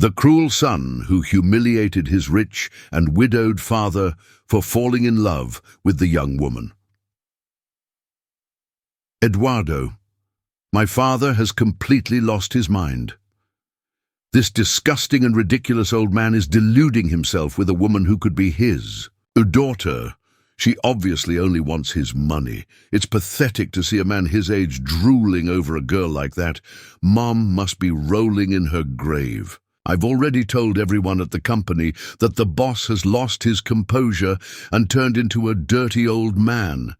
The cruel son who humiliated his rich and widowed father for falling in love with the young woman. Eduardo, my father has completely lost his mind. This disgusting and ridiculous old man is deluding himself with a woman who could be his daughter. She obviously only wants his money. It's pathetic to see a man his age drooling over a girl like that. Mom must be rolling in her grave. I've already told everyone at the company that the boss has lost his composure and turned into a dirty old man.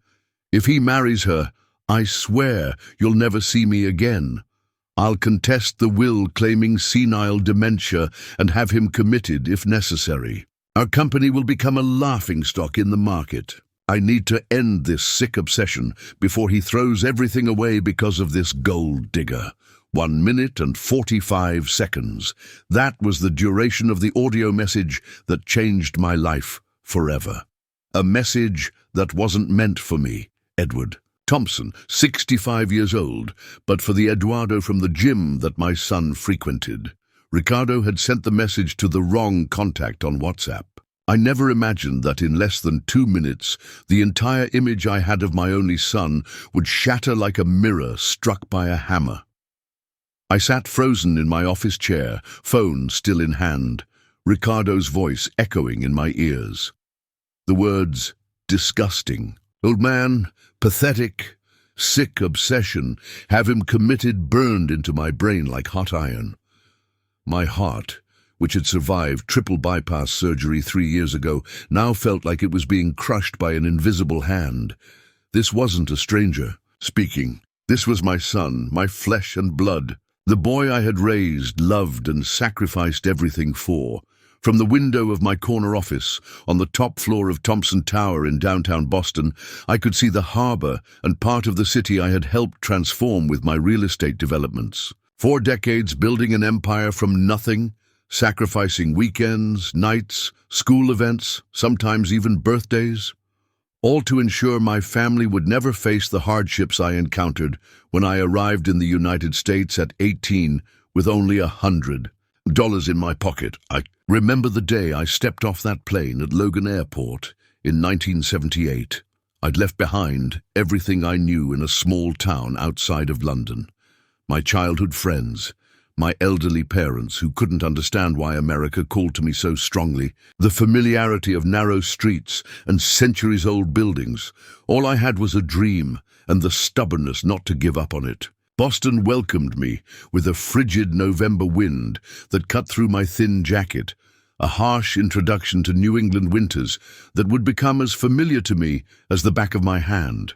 If he marries her, I swear you'll never see me again. I'll contest the will claiming senile dementia and have him committed if necessary. Our company will become a laughingstock in the market. I need to end this sick obsession before he throws everything away because of this gold digger. 1 minute and 45 seconds. That was the duration of the audio message that changed my life forever. A message that wasn't meant for me, Edward Thompson, 65 years old, but for the Eduardo from the gym that my son frequented. Ricardo had sent the message to the wrong contact on WhatsApp. I never imagined that in less than 2 minutes, the entire image I had of my only son would shatter like a mirror struck by a hammer. I sat frozen in my office chair, phone still in hand, Ricardo's voice echoing in my ears. The words, disgusting, old man, pathetic, sick obsession, have him committed burned into my brain like hot iron. My heart, which had survived triple bypass surgery 3 years ago, now felt like it was being crushed by an invisible hand. This wasn't a stranger speaking. This was my son, my flesh and blood, the boy I had raised, loved, and sacrificed everything for. From the window of my corner office, on the top floor of Thompson Tower in downtown Boston, I could see the harbor and part of the city I had helped transform with my real estate developments. 4 decades building an empire from nothing, sacrificing weekends, nights, school events, sometimes even birthdays, all to ensure my family would never face the hardships I encountered when I arrived in the United States at 18 with only $100 in my pocket. I remember the day I stepped off that plane at Logan Airport in 1978. I'd left behind everything I knew in a small town outside of London. My childhood friends, my elderly parents who couldn't understand why America called to me so strongly, the familiarity of narrow streets and centuries-old buildings. All I had was a dream and the stubbornness not to give up on it. Boston welcomed me with a frigid November wind that cut through my thin jacket, a harsh introduction to New England winters that would become as familiar to me as the back of my hand.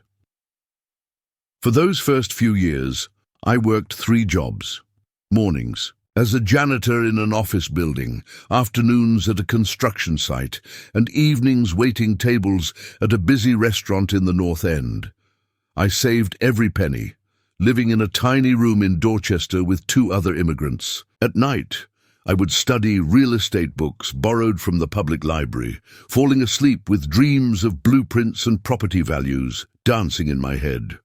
For those first few years, I worked 3 jobs. Mornings, as a janitor in an office building, afternoons at a construction site, and evenings waiting tables at a busy restaurant in the North End. I saved every penny, living in a tiny room in Dorchester with 2 other immigrants. At night, I would study real estate books borrowed from the public library, falling asleep with dreams of blueprints and property values dancing in my head.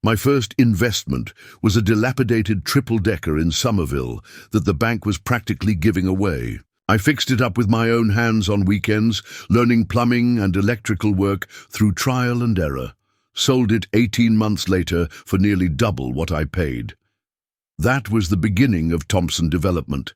My first investment was a dilapidated triple-decker in Somerville that the bank was practically giving away. I fixed it up with my own hands on weekends, learning plumbing and electrical work through trial and error. Sold it 18 months later for nearly double what I paid. That was the beginning of Thompson development.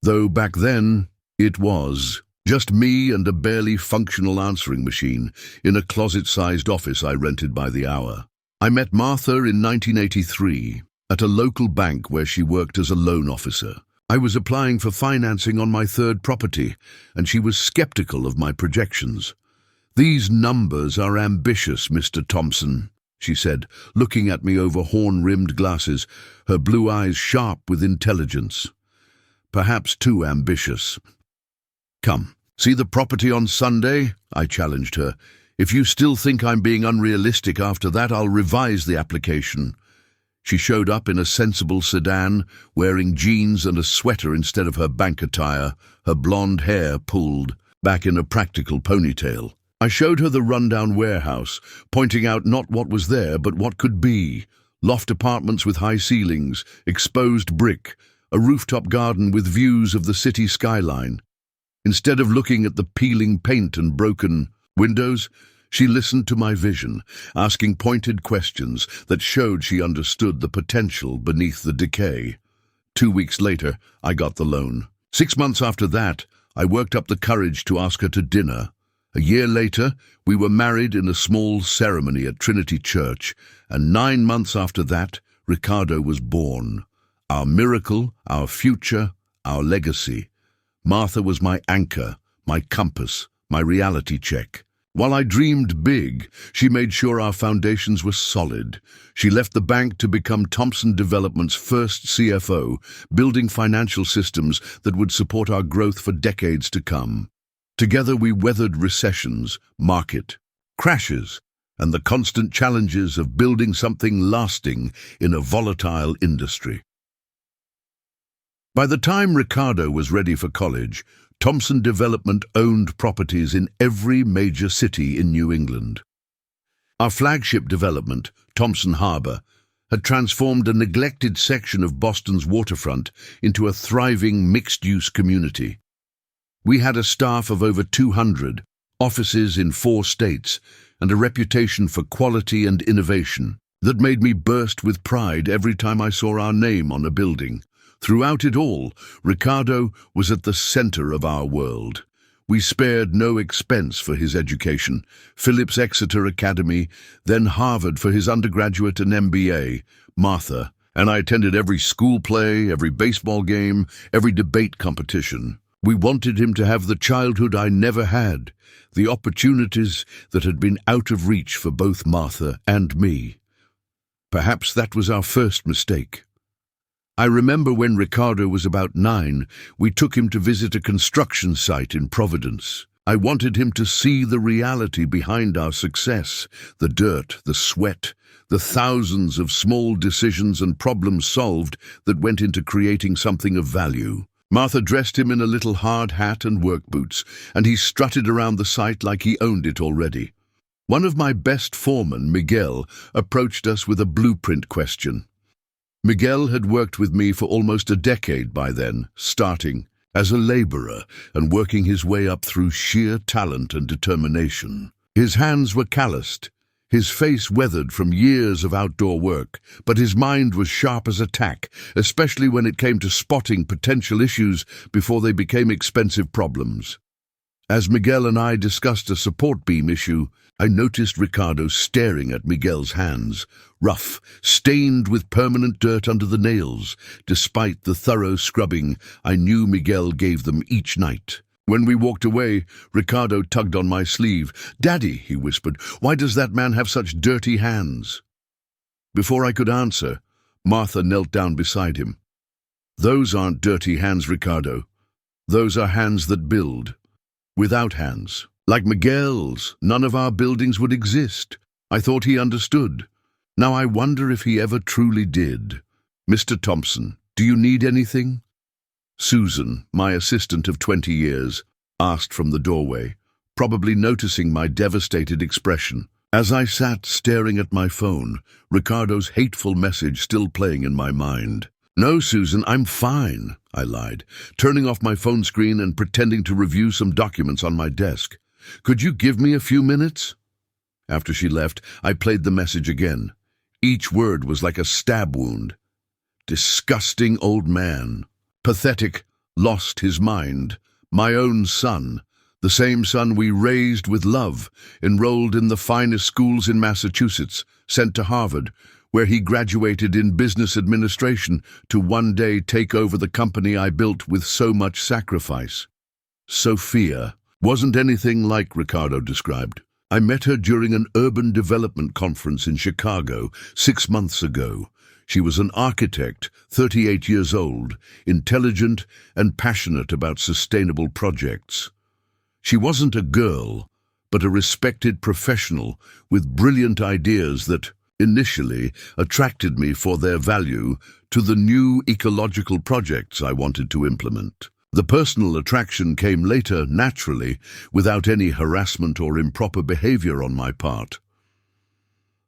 Though back then, it was just me and a barely functional answering machine in a closet-sized office I rented by the hour. I met Martha in 1983 at a local bank where she worked as a loan officer. I was applying for financing on my 3rd property, and she was skeptical of my projections. "These numbers are ambitious, Mr. Thompson," she said, looking at me over horn-rimmed glasses, her blue eyes sharp with intelligence. "Perhaps too ambitious." "Come, see the property on Sunday?" I challenged her. "If you still think I'm being unrealistic after that, I'll revise the application." She showed up in a sensible sedan, wearing jeans and a sweater instead of her bank attire, her blonde hair pulled back in a practical ponytail. I showed her the rundown warehouse, pointing out not what was there but what could be. Loft apartments with high ceilings, exposed brick, a rooftop garden with views of the city skyline. Instead of looking at the peeling paint and broken windows, she listened to my vision, asking pointed questions that showed she understood the potential beneath the decay. 2 weeks later, I got the loan. 6 months after that, I worked up the courage to ask her to dinner. A year later, we were married in a small ceremony at Trinity Church, and 9 months after that, Ricardo was born. Our miracle, our future, our legacy. Martha was my anchor, my compass, my reality check. While I dreamed big, she made sure our foundations were solid. She left the bank to become Thompson Development's first CFO, building financial systems that would support our growth for decades to come. Together we weathered recessions, market crashes, and the constant challenges of building something lasting in a volatile industry. By the time Ricardo was ready for college, Thompson Development owned properties in every major city in New England. Our flagship development, Thompson Harbor, had transformed a neglected section of Boston's waterfront into a thriving mixed-use community. We had a staff of over 200, offices in 4 states, and a reputation for quality and innovation that made me burst with pride every time I saw our name on a building. Throughout it all, Ricardo was at the center of our world. We spared no expense for his education. Phillips Exeter Academy, then Harvard for his undergraduate and MBA. Martha and I attended every school play, every baseball game, every debate competition. We wanted him to have the childhood I never had, the opportunities that had been out of reach for both Martha and me. Perhaps that was our first mistake. I remember when Ricardo was about 9, we took him to visit a construction site in Providence. I wanted him to see the reality behind our success, the dirt, the sweat, the thousands of small decisions and problems solved that went into creating something of value. Martha dressed him in a little hard hat and work boots, and he strutted around the site like he owned it already. One of my best foremen, Miguel, approached us with a blueprint question. Miguel had worked with me for almost a decade by then, starting as a laborer and working his way up through sheer talent and determination. His hands were calloused, his face weathered from years of outdoor work, but his mind was sharp as a tack, especially when it came to spotting potential issues before they became expensive problems. As Miguel and I discussed a support beam issue, I noticed Ricardo staring at Miguel's hands, rough, stained with permanent dirt under the nails. Despite the thorough scrubbing, I knew Miguel gave them each night. When we walked away, Ricardo tugged on my sleeve. "Daddy," he whispered, "why does that man have such dirty hands?" Before I could answer, Martha knelt down beside him. "Those aren't dirty hands, Ricardo. Those are hands that build. Without hands, like Miguel's, none of our buildings would exist." I thought he understood. Now I wonder if he ever truly did. "Mr. Thompson, do you need anything?" Susan, my assistant of 20 years, asked from the doorway, probably noticing my devastated expression. As I sat staring at my phone, Ricardo's hateful message still playing in my mind. "No, Susan, I'm fine," I lied, turning off my phone screen and pretending to review some documents on my desk. "Could you give me a few minutes?" After she left, I played the message again. Each word was like a stab wound. Disgusting old man. Pathetic, lost his mind. My own son, the same son we raised with love, enrolled in the finest schools in Massachusetts, sent to Harvard, where he graduated in business administration to one day take over the company I built with so much sacrifice. Sophia wasn't anything like Ricardo described. I met her during an urban development conference in Chicago 6 months ago. She was an architect, 38 years old, intelligent and passionate about sustainable projects. She wasn't a girl, but a respected professional with brilliant ideas that, initially, attracted me for their value to the new ecological projects I wanted to implement. The personal attraction came later, naturally, without any harassment or improper behavior on my part.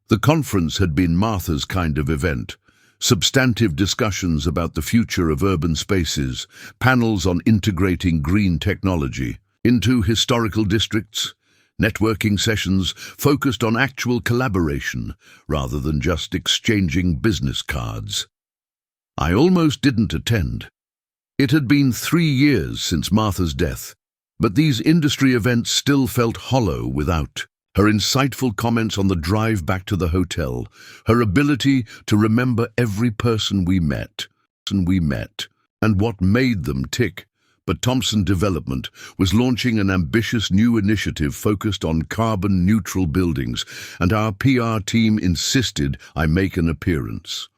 The conference had been Martha's kind of event. substantive discussions about the future of urban spaces, panels on integrating green technology into historical districts, networking sessions focused on actual collaboration rather than just exchanging business cards. I almost didn't attend. It had been 3 years since Martha's death, but these industry events still felt hollow without her insightful comments on the drive back to the hotel, her ability to remember every person we met, and what made them tick. But Thompson Development was launching an ambitious new initiative focused on carbon-neutral buildings, and our PR team insisted I make an appearance.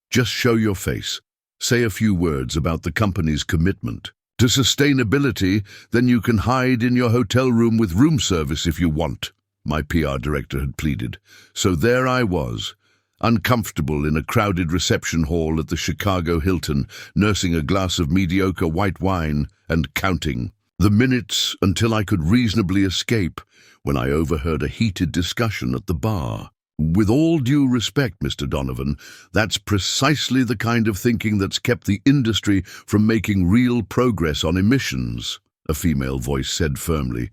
Just show your face. Say a few words about the company's commitment to sustainability, then you can hide in your hotel room with room service if you want, my PR director had pleaded. So there I was, uncomfortable in a crowded reception hall at the Chicago Hilton, nursing a glass of mediocre white wine and counting the minutes until I could reasonably escape, when I overheard a heated discussion at the bar. With all due respect, Mr. Donovan, that's precisely the kind of thinking that's kept the industry from making real progress on emissions, a female voice said firmly.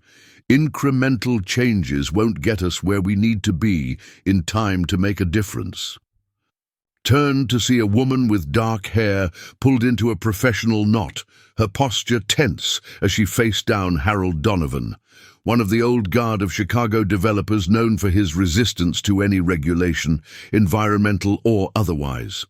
Incremental changes won't get us where we need to be in time to make a difference. Turned to see a woman with dark hair pulled into a professional knot, her posture tense as she faced down Harold Donovan, one of the old guard of Chicago developers known for his resistance to any regulation, environmental or otherwise.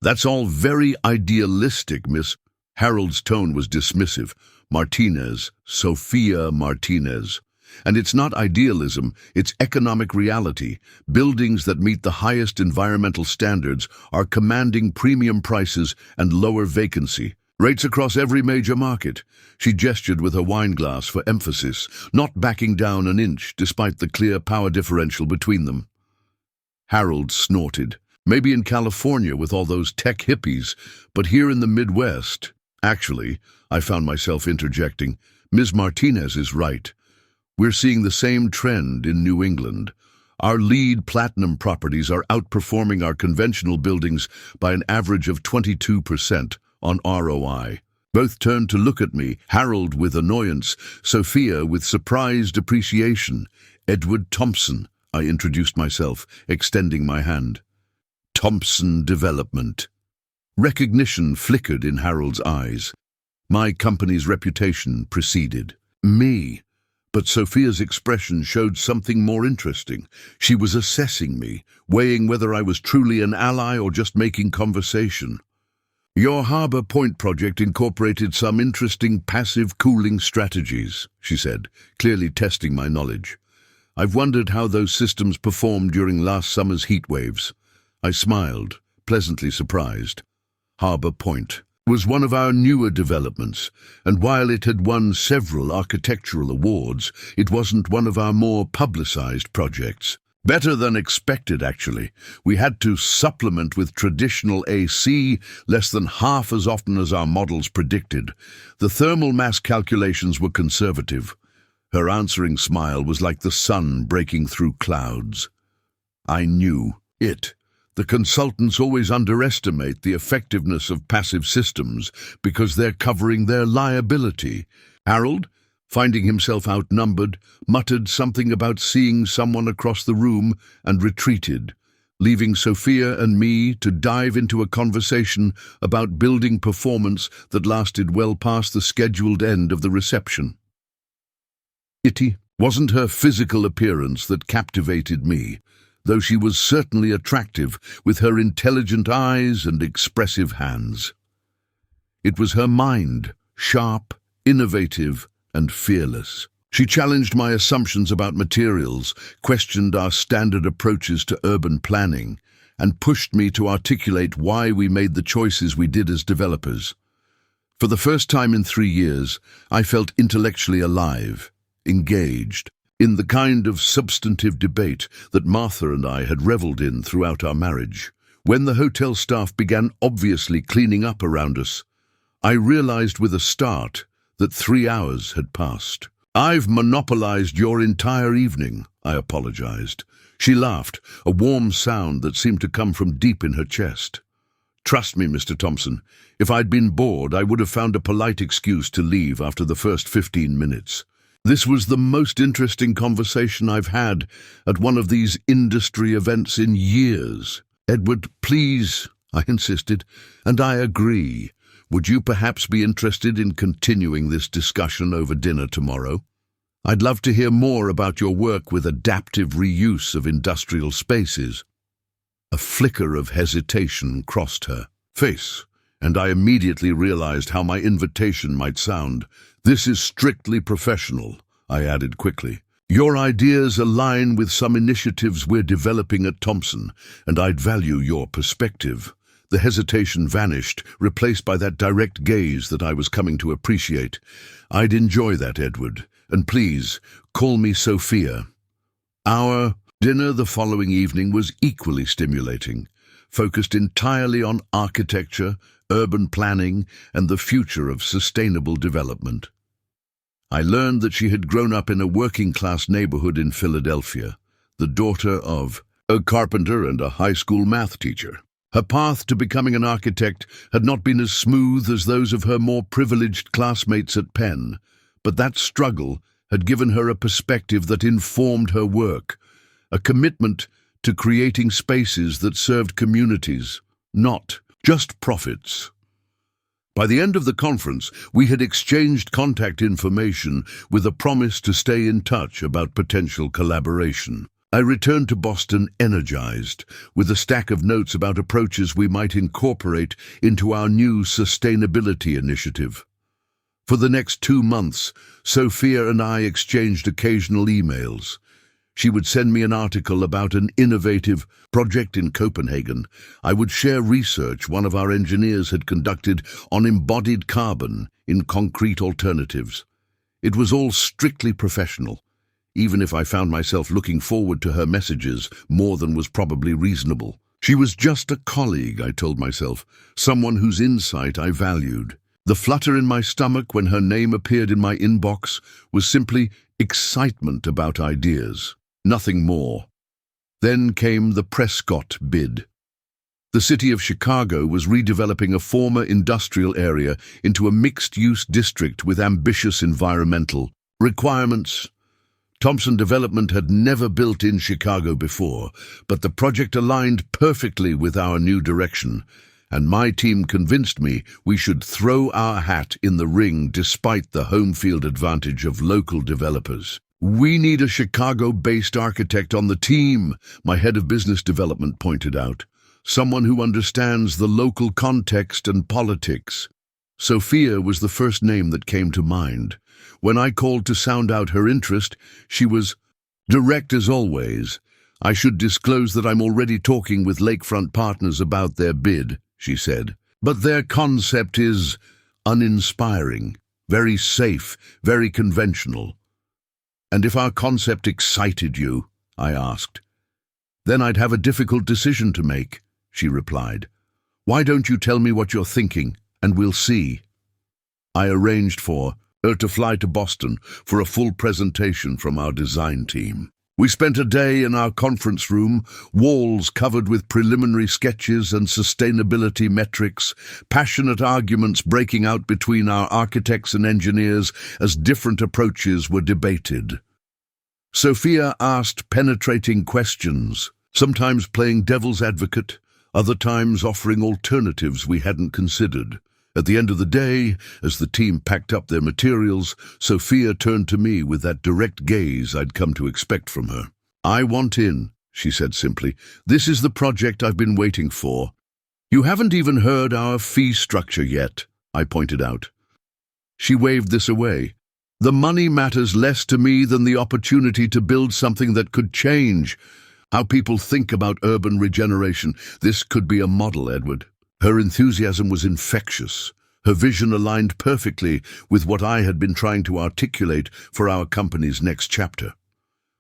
That's all very idealistic, Miss. Harold's tone was dismissive. Martinez, Sophia Martinez. And it's not idealism, it's economic reality. Buildings that meet the highest environmental standards are commanding premium prices and lower vacancy rates across every major market. She gestured with her wine glass for emphasis, not backing down an inch despite the clear power differential between them. Harold snorted. Maybe in California with all those tech hippies, but here in the Midwest. Actually, I found myself interjecting, Ms. Martinez is right. We're seeing the same trend in New England. Our LEED Platinum properties are outperforming our conventional buildings by an average of 22% on ROI. Both turned to look at me, Harold with annoyance, Sophia with surprised appreciation. Edward Thompson, I introduced myself, extending my hand. Thompson Development. Recognition flickered in Harold's eyes. My company's reputation preceded me. But Sophia's expression showed something more interesting. She was assessing me, weighing whether I was truly an ally or just making conversation. Your Harbor Point project incorporated some interesting passive cooling strategies, she said, clearly testing my knowledge. I've wondered how those systems performed during last summer's heat waves. I smiled, pleasantly surprised. Harbor Point was one of our newer developments, and while it had won several architectural awards, it wasn't one of our more publicized projects. Better than expected, actually. We had to supplement with traditional AC less than half as often as our models predicted. The thermal mass calculations were conservative. Her answering smile was like the sun breaking through clouds. I knew it. The consultants always underestimate the effectiveness of passive systems because they're covering their liability. Harold, finding himself outnumbered, muttered something about seeing someone across the room and retreated, leaving Sophia and me to dive into a conversation about building performance that lasted well past the scheduled end of the reception. It wasn't her physical appearance that captivated me, though she was certainly attractive with her intelligent eyes and expressive hands. It was her mind, sharp, innovative, and fearless. She challenged my assumptions about materials, questioned our standard approaches to urban planning, and pushed me to articulate why we made the choices we did as developers. For the first time in 3 years, I felt intellectually alive, engaged, in the kind of substantive debate that Martha and I had reveled in throughout our marriage. When the hotel staff began obviously cleaning up around us, I realized with a start that 3 hours had passed. I've monopolized your entire evening, I apologized. She laughed, a warm sound that seemed to come from deep in her chest. Trust me, Mr. Thompson, if I'd been bored, I would have found a polite excuse to leave after the first 15 minutes. This was the most interesting conversation I've had at one of these industry events in years. Edward, please, I insisted, and I agree. Would you perhaps be interested in continuing this discussion over dinner tomorrow? I'd love to hear more about your work with adaptive reuse of industrial spaces. A flicker of hesitation crossed her face, and I immediately realized how my invitation might sound. This is strictly professional, I added quickly. Your ideas align with some initiatives we're developing at Thompson, and I'd value your perspective. The hesitation vanished, replaced by that direct gaze that I was coming to appreciate. I'd enjoy that, Edward, and please, call me Sophia. Our dinner the following evening was equally stimulating, focused entirely on architecture, urban planning, and the future of sustainable development. I learned that she had grown up in a working-class neighborhood in Philadelphia, the daughter of a carpenter and a high school math teacher. Her path to becoming an architect had not been as smooth as those of her more privileged classmates at Penn, but that struggle had given her a perspective that informed her work, a commitment to creating spaces that served communities, not just profits. By the end of the conference, we had exchanged contact information with a promise to stay in touch about potential collaboration. I returned to Boston energized, with a stack of notes about approaches we might incorporate into our new sustainability initiative. For the next 2 months, Sophia and I exchanged occasional emails. She would send me an article about an innovative project in Copenhagen. I would share research one of our engineers had conducted on embodied carbon in concrete alternatives. It was all strictly professional, even if I found myself looking forward to her messages more than was probably reasonable. She was just a colleague, I told myself, someone whose insight I valued. The flutter in my stomach when her name appeared in my inbox was simply excitement about ideas. Nothing more. Then came the Prescott bid. The city of Chicago was redeveloping a former industrial area into a mixed-use district with ambitious environmental requirements. Thompson Development had never built in Chicago before, but the project aligned perfectly with our new direction, and my team convinced me we should throw our hat in the ring despite the home field advantage of local developers. We need a Chicago-based architect on the team, my head of business development pointed out. Someone who understands the local context and politics. Sophia was the first name that came to mind. When I called to sound out her interest, she was direct as always. I should disclose that I'm already talking with lakefront partners about their bid, she said. But their concept is uninspiring, very safe, very conventional. And if our concept excited you, I asked. Then I'd have a difficult decision to make, she replied. Why don't you tell me what you're thinking, and we'll see. I arranged for her to fly to Boston for a full presentation from our design team. We spent a day in our conference room, walls covered with preliminary sketches and sustainability metrics, passionate arguments breaking out between our architects and engineers as different approaches were debated. Sophia asked penetrating questions, sometimes playing devil's advocate, other times offering alternatives we hadn't considered. At the end of the day, as the team packed up their materials, Sophia turned to me with that direct gaze I'd come to expect from her. I want in, she said simply. This is the project I've been waiting for. You haven't even heard our fee structure yet, I pointed out. She waved this away. The money matters less to me than the opportunity to build something that could change how people think about urban regeneration. This could be a model, Edward. Her enthusiasm was infectious. Her vision aligned perfectly with what I had been trying to articulate for our company's next chapter.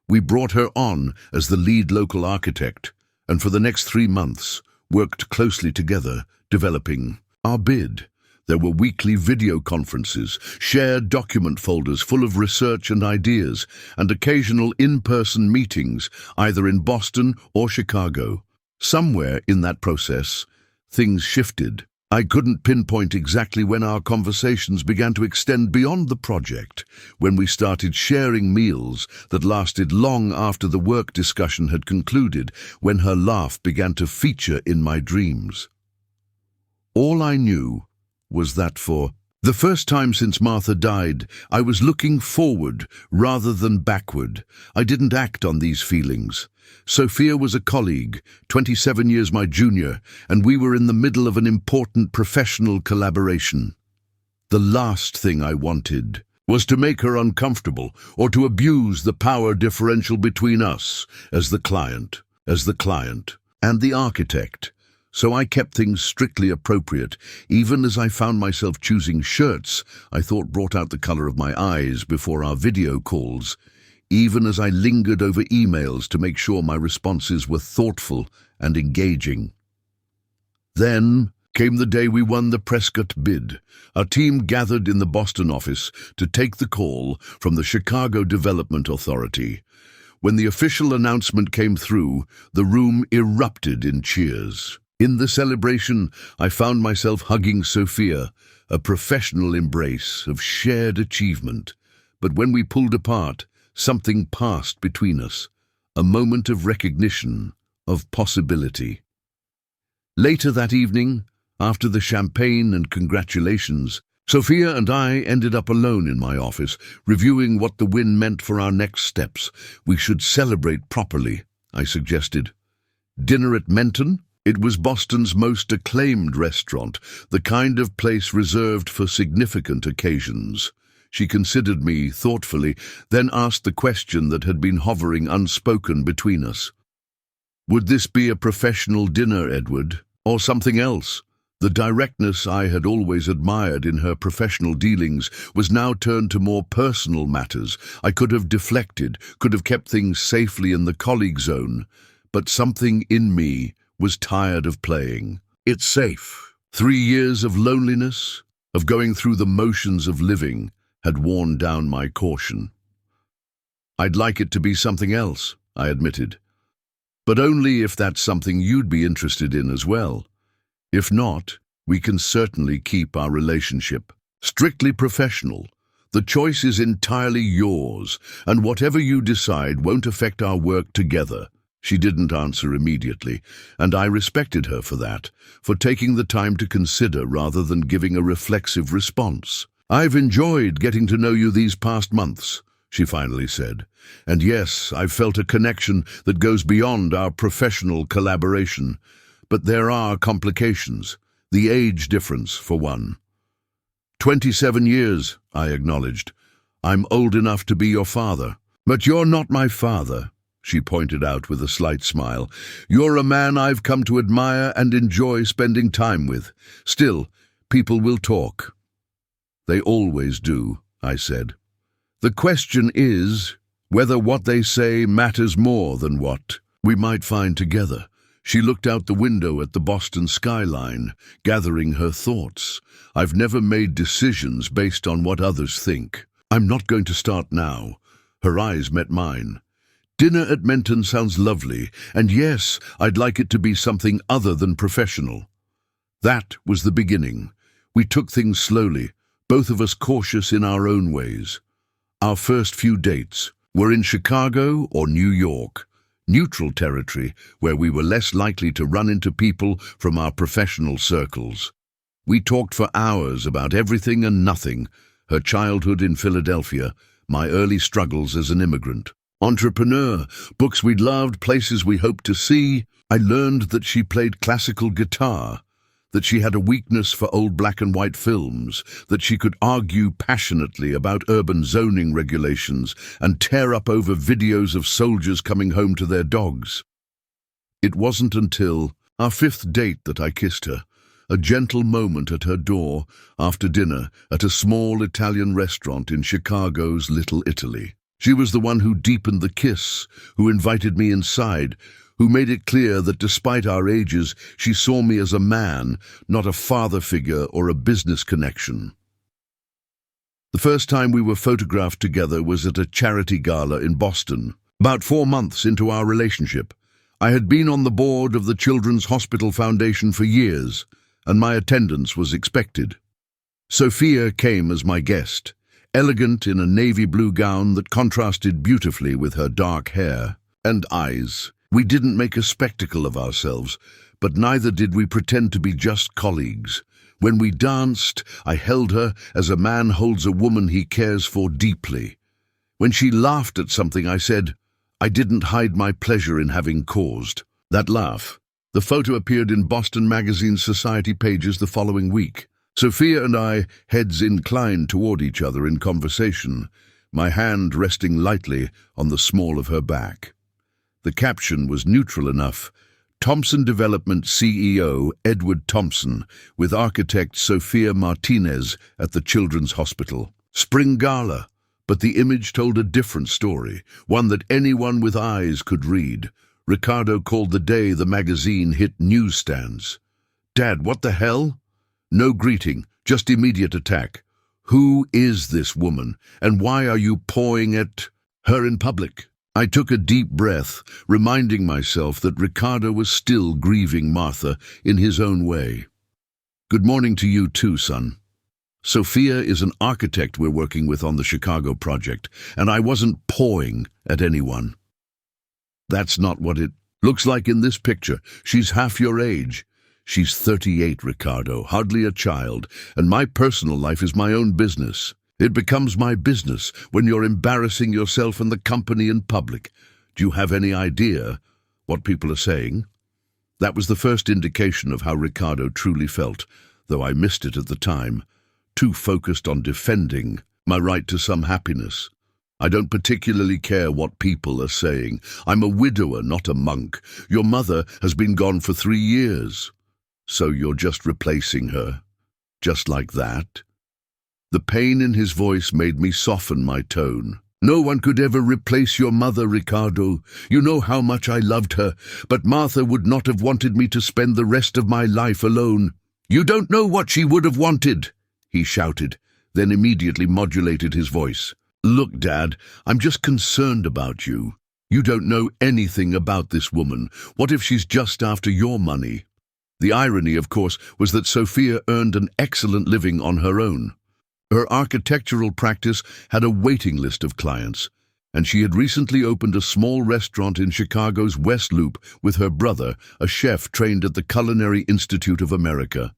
We brought her on as the lead local architect, and for the next 3 months worked closely together, developing our bid. There were weekly video conferences, shared document folders full of research and ideas, and occasional in-person meetings, either in Boston or Chicago. Somewhere in that process, things shifted. I couldn't pinpoint exactly when our conversations began to extend beyond the project, when we started sharing meals that lasted long after the work discussion had concluded, when her laugh began to feature in my dreams. All I knew was that for the first time since Martha died, I was looking forward rather than backward. I didn't act on these feelings. Sophia was a colleague, 27 years my junior, and we were in the middle of an important professional collaboration. The last thing I wanted was to make her uncomfortable or to abuse the power differential between us as the client, and the architect. So I kept things strictly appropriate, even as I found myself choosing shirts I thought brought out the color of my eyes before our video calls, even as I lingered over emails to make sure my responses were thoughtful and engaging. Then came the day we won the Prescott bid. Our team gathered in the Boston office to take the call from the Chicago Development Authority. When the official announcement came through, the room erupted in cheers. In the celebration, I found myself hugging Sophia, a professional embrace of shared achievement. But when we pulled apart, something passed between us, a moment of recognition, of possibility. Later that evening, after the champagne and congratulations, Sophia and I ended up alone in my office, reviewing what the win meant for our next steps. We should celebrate properly, I suggested. Dinner at Menton? It was Boston's most acclaimed restaurant, the kind of place reserved for significant occasions. She considered me thoughtfully, then asked the question that had been hovering unspoken between us. Would this be a professional dinner, Edward, or something else? The directness I had always admired in her professional dealings was now turned to more personal matters. I could have deflected, could have kept things safely in the colleague zone, but something in me was tired of playing. It's safe. 3 years of loneliness, of going through the motions of living, had worn down my caution. I'd like it to be something else, I admitted. But only if that's something you'd be interested in as well. If not, we can certainly keep our relationship strictly professional. The choice is entirely yours, and whatever you decide won't affect our work together. She didn't answer immediately, and I respected her for that, for taking the time to consider rather than giving a reflexive response. I've enjoyed getting to know you these past months, she finally said. And yes, I've felt a connection that goes beyond our professional collaboration. But there are complications, the age difference for one. 27 years, I acknowledged. I'm old enough to be your father. But you're not my father, she pointed out with a slight smile. You're a man I've come to admire and enjoy spending time with. Still, people will talk. They always do, I said. The question is whether what they say matters more than what we might find together. She looked out the window at the Boston skyline, gathering her thoughts. I've never made decisions based on what others think. I'm not going to start now. Her eyes met mine. Dinner at Menton sounds lovely, and yes, I'd like it to be something other than professional. That was the beginning. We took things slowly, both of us cautious in our own ways. Our first few dates were in Chicago or New York, neutral territory where we were less likely to run into people from our professional circles. We talked for hours about everything and nothing, her childhood in Philadelphia, my early struggles as an immigrant, entrepreneur, books we'd loved, places we hoped to see. I learned that she played classical guitar, that she had a weakness for old black and white films, that she could argue passionately about urban zoning regulations and tear up over videos of soldiers coming home to their dogs. It wasn't until our 5th date that I kissed her, a gentle moment at her door after dinner at a small Italian restaurant in Chicago's Little Italy. She was the one who deepened the kiss, who invited me inside, who made it clear that despite our ages, she saw me as a man, not a father figure or a business connection. The first time we were photographed together was at a charity gala in Boston. About 4 months into our relationship, I had been on the board of the Children's Hospital Foundation for years, and my attendance was expected. Sophia came as my guest, elegant in a navy blue gown that contrasted beautifully with her dark hair and eyes. We didn't make a spectacle of ourselves, but neither did we pretend to be just colleagues. When we danced, I held her as a man holds a woman he cares for deeply. When she laughed at something, I said, I didn't hide my pleasure in having caused that laugh. The photo appeared in Boston Magazine's Society pages the following week. Sophia and I, heads inclined toward each other in conversation, my hand resting lightly on the small of her back. The caption was neutral enough. Thompson Development CEO Edward Thompson with architect Sophia Martinez at the Children's Hospital. Spring Gala. But the image told a different story, one that anyone with eyes could read. Ricardo called the day the magazine hit newsstands. Dad, what the hell? No greeting, just immediate attack. Who is this woman, and why are you pawing at her in public? I took a deep breath, reminding myself that Ricardo was still grieving Martha in his own way. Good morning to you too, son. Sophia is an architect we're working with on the Chicago project, and I wasn't pawing at anyone. That's not what it looks like in this picture. She's half your age. She's 38, Ricardo, hardly a child, and my personal life is my own business. It becomes my business when you're embarrassing yourself and the company in public. Do you have any idea what people are saying? That was the first indication of how Ricardo truly felt, though I missed it at the time. Too focused on defending my right to some happiness. I don't particularly care what people are saying. I'm a widower, not a monk. Your mother has been gone for 3 years. So you're just replacing her? Just like that? The pain in his voice made me soften my tone. No one could ever replace your mother, Ricardo. You know how much I loved her, but Martha would not have wanted me to spend the rest of my life alone. You don't know what she would have wanted, he shouted, then immediately modulated his voice. Look, Dad, I'm just concerned about you. You don't know anything about this woman. What if she's just after your money? The irony, of course, was that Sophia earned an excellent living on her own. Her architectural practice had a waiting list of clients, and she had recently opened a small restaurant in Chicago's West Loop with her brother, a chef trained at the Culinary Institute of America.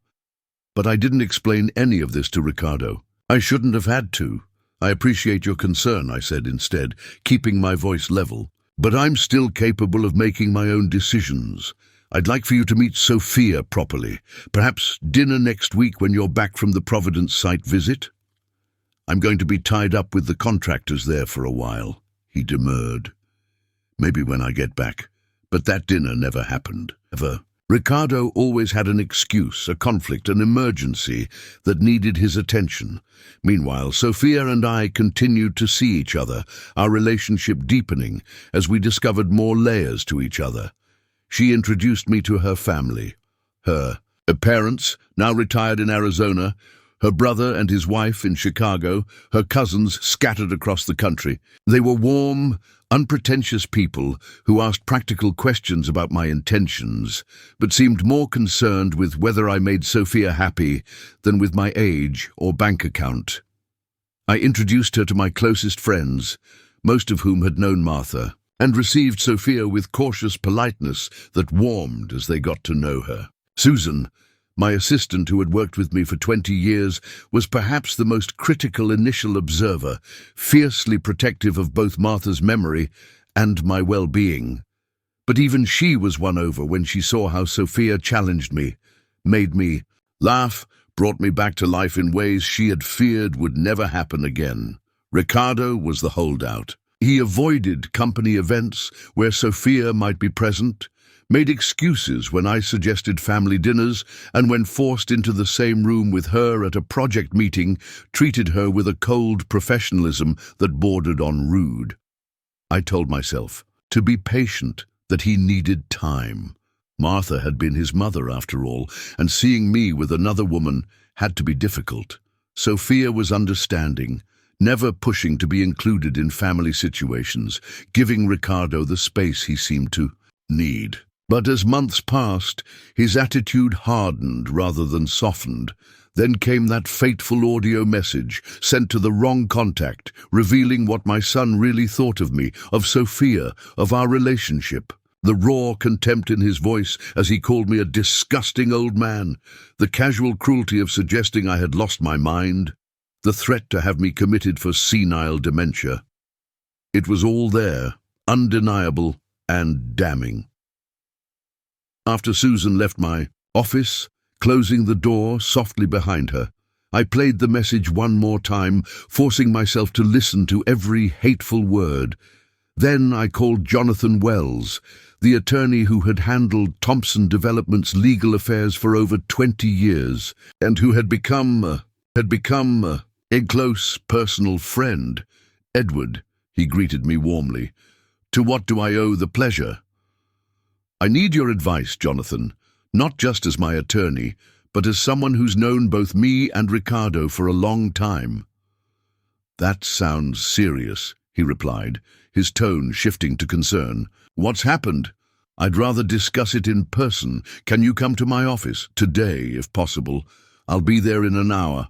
But I didn't explain any of this to Ricardo. I shouldn't have had to. I appreciate your concern, I said instead, keeping my voice level. But I'm still capable of making my own decisions. I'd like for you to meet Sophia properly. Perhaps dinner next week when you're back from the Providence site visit? I'm going to be tied up with the contractors there for a while, he demurred. Maybe when I get back. But that dinner never happened, ever. Ricardo always had an excuse, a conflict, an emergency that needed his attention. Meanwhile, Sophia and I continued to see each other, our relationship deepening as we discovered more layers to each other. She introduced me to her family. Her parents, now retired in Arizona, her brother and his wife in Chicago, her cousins scattered across the country. They were warm, unpretentious people who asked practical questions about my intentions, but seemed more concerned with whether I made Sophia happy than with my age or bank account. I introduced her to my closest friends, most of whom had known Martha, and received Sophia with cautious politeness that warmed as they got to know her. Susan, my assistant who had worked with me for 20 years, was perhaps the most critical initial observer, fiercely protective of both Martha's memory and my well-being. But even she was won over when she saw how Sophia challenged me, made me laugh, brought me back to life in ways she had feared would never happen again. Ricardo was the holdout. He avoided company events where Sophia might be present, made excuses when I suggested family dinners, and when forced into the same room with her at a project meeting, treated her with a cold professionalism that bordered on rude. I told myself to be patient, that he needed time. Martha had been his mother after all, and seeing me with another woman had to be difficult. Sophia was understanding, never pushing to be included in family situations, giving Ricardo the space he seemed to need. But as months passed, his attitude hardened rather than softened. Then came that fateful audio message sent to the wrong contact, revealing what my son really thought of me, of Sophia, of our relationship. The raw contempt in his voice as he called me a disgusting old man, the casual cruelty of suggesting I had lost my mind, the threat to have me committed for senile dementia. It was all there, undeniable and damning. After Susan left my office, closing the door softly behind her, I played the message one more time, forcing myself to listen to every hateful word. Then I called Jonathan Wells, the attorney who had handled Thompson Development's legal affairs for over 20 years, and who had become a close personal friend. "Edward," he greeted me warmly, "to what do I owe the pleasure?" "I need your advice, Jonathan, not just as my attorney, but as someone who's known both me and Ricardo for a long time." "That sounds serious," he replied, his tone shifting to concern. "What's happened? I'd rather discuss it in person. Can you come to my office today, if possible? I'll be there in an hour."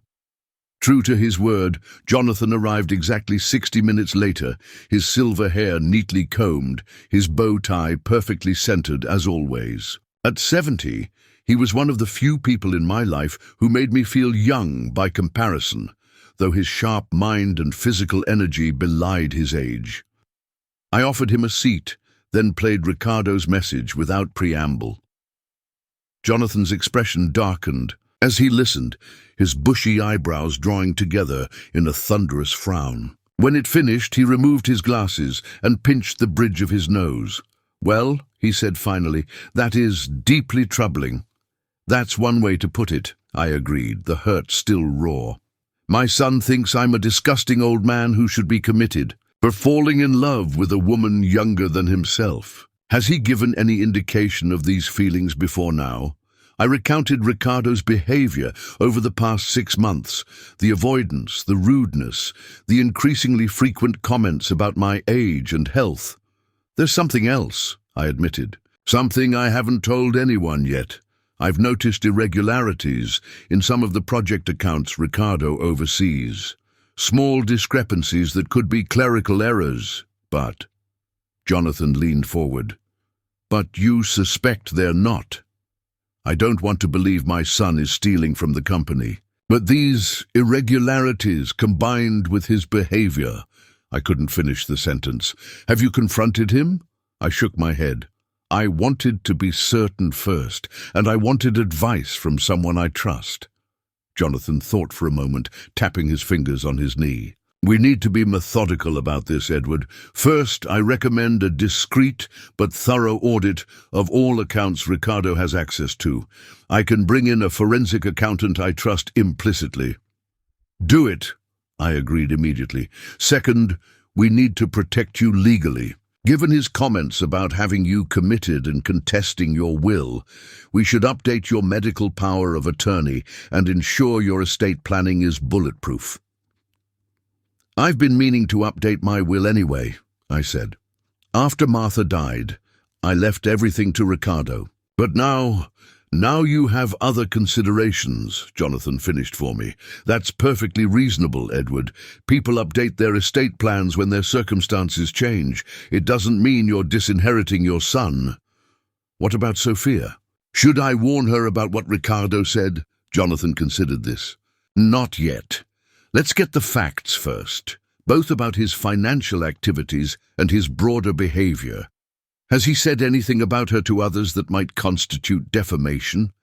True to his word, Jonathan arrived exactly 60 minutes later, his silver hair neatly combed, his bow tie perfectly centered as always. At 70, he was one of the few people in my life who made me feel young by comparison, though his sharp mind and physical energy belied his age. I offered him a seat, then played Ricardo's message without preamble. Jonathan's expression darkened as he listened, his bushy eyebrows drawing together in a thunderous frown. When it finished, he removed his glasses and pinched the bridge of his nose. "Well," he said finally, "that is deeply troubling." "That's one way to put it," I agreed, the hurt still raw. "My son thinks I'm a disgusting old man who should be committed, for falling in love with a woman younger than himself. Has he given any indication of these feelings before now?" I recounted Ricardo's behavior over the past 6 months, the avoidance, the rudeness, the increasingly frequent comments about my age and health. "There's something else," I admitted. "Something I haven't told anyone yet. I've noticed irregularities in some of the project accounts Ricardo oversees. Small discrepancies that could be clerical errors, but—" Jonathan leaned forward. "But you suspect they're not. I don't want to believe my son is stealing from the company. But these irregularities combined with his behavior—" I couldn't finish the sentence. "Have you confronted him?" I shook my head. I wanted to be certain first, and I wanted advice from someone I trust. Jonathan thought for a moment, tapping his fingers on his knee. "We need to be methodical about this, Edward. First, I recommend a discreet but thorough audit of all accounts Ricardo has access to. I can bring in a forensic accountant I trust implicitly." "Do it," I agreed immediately. "Second, we need to protect you legally. Given his comments about having you committed and contesting your will, we should update your medical power of attorney and ensure your estate planning is bulletproof." "I've been meaning to update my will anyway," I said. "After Martha died, I left everything to Ricardo. But now you have other considerations," Jonathan finished for me. "That's perfectly reasonable, Edward. People update their estate plans when their circumstances change. It doesn't mean you're disinheriting your son." "What about Sophia? Should I warn her about what Ricardo said?" Jonathan considered this. "Not yet. Let's get the facts first, both about his financial activities and his broader behavior. Has he said anything about her to others that might constitute defamation?"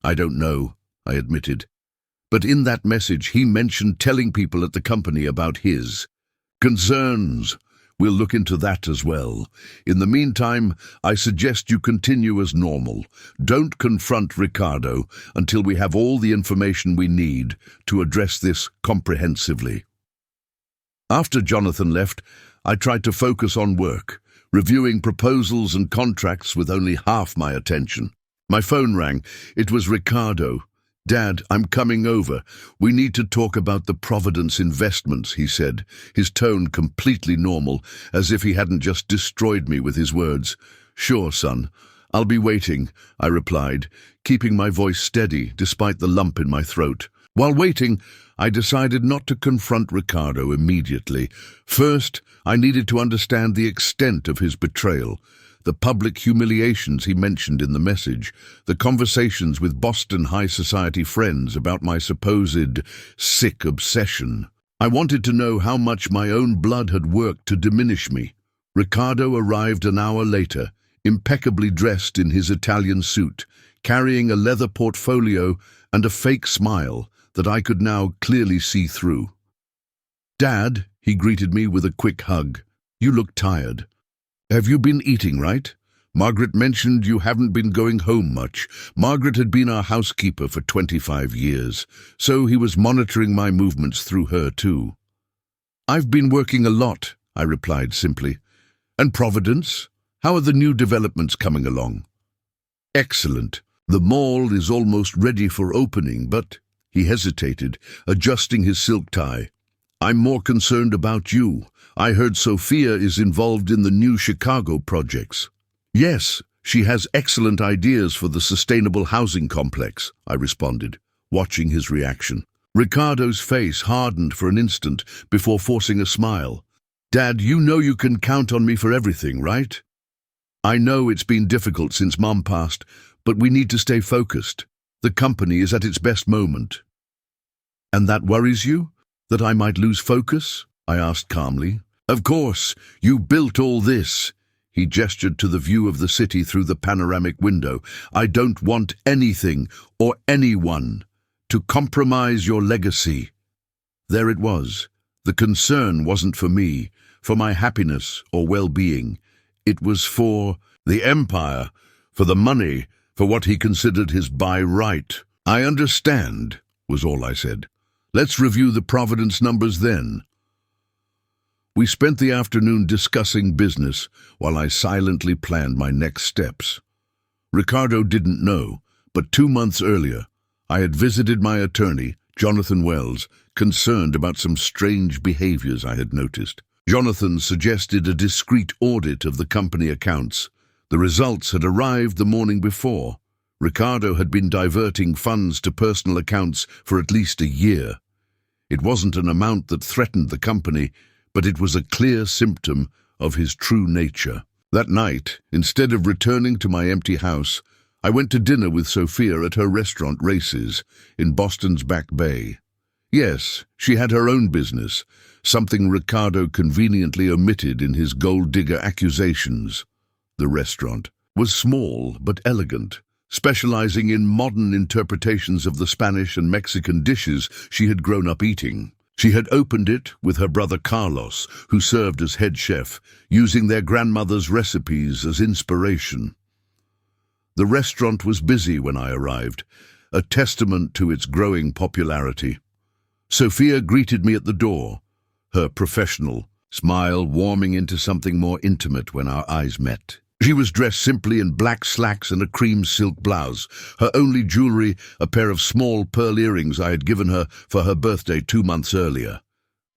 "I don't know," I admitted. "But in that message he mentioned telling people at the company about his concerns. We'll look into that as well. In the meantime, I suggest you continue as normal. Don't confront Ricardo until we have all the information we need to address this comprehensively." After Jonathan left, I tried to focus on work, reviewing proposals and contracts with only half my attention. My phone rang. It was Ricardo. "Dad, I'm coming over. We need to talk about the Providence investments," he said, his tone completely normal, as if he hadn't just destroyed me with his words. "Sure, son. I'll be waiting," I replied, keeping my voice steady despite the lump in my throat. While waiting, I decided not to confront Ricardo immediately. First, I needed to understand the extent of his betrayal, the public humiliations he mentioned in the message, the conversations with Boston high society friends about my supposed sick obsession. I wanted to know how much my own blood had worked to diminish me. Ricardo arrived an hour later, impeccably dressed in his Italian suit, carrying a leather portfolio and a fake smile that I could now clearly see through. "Dad," he greeted me with a quick hug. "You look tired. Have you been eating right? Margaret mentioned you haven't been going home much." Margaret had been our housekeeper for 25 years, so he was monitoring my movements through her too. "I've been working a lot," I replied simply. "And Providence? How are the new developments coming along?" "Excellent. The mall is almost ready for opening, but—" He hesitated, adjusting his silk tie. "I'm more concerned about you. I heard Sophia is involved in the new Chicago projects." "Yes, she has excellent ideas for the sustainable housing complex," I responded, watching his reaction. Ricardo's face hardened for an instant before forcing a smile. "Dad, you know you can count on me for everything, right? I know it's been difficult since Mom passed, but we need to stay focused. The company is at its best moment." "And that worries you? That I might lose focus?" I asked calmly. "Of course, you built all this." He gestured to the view of the city through the panoramic window. "I don't want anything or anyone to compromise your legacy." There it was. The concern wasn't for me, for my happiness or well-being. It was for the empire, for the money, for what he considered his by right. "I understand," was all I said. "Let's review the Providence numbers then." We spent the afternoon discussing business while I silently planned my next steps. Ricardo didn't know, but 2 months earlier, I had visited my attorney, Jonathan Wells, concerned about some strange behaviors I had noticed. Jonathan suggested a discreet audit of the company accounts. The results had arrived the morning before. Ricardo had been diverting funds to personal accounts for at least a year. It wasn't an amount that threatened the company, but it was a clear symptom of his true nature. That night, instead of returning to my empty house, I went to dinner with Sophia at her restaurant Races in Boston's Back Bay. Yes, she had her own business, something Ricardo conveniently omitted in his gold-digger accusations. The restaurant was small but elegant, specializing in modern interpretations of the Spanish and Mexican dishes she had grown up eating. She had opened it with her brother Carlos, who served as head chef, using their grandmother's recipes as inspiration. The restaurant was busy when I arrived, a testament to its growing popularity. Sophia greeted me at the door, her professional smile warming into something more intimate when our eyes met. She was dressed simply in black slacks and a cream silk blouse, her only jewelry a pair of small pearl earrings I had given her for her birthday 2 months earlier.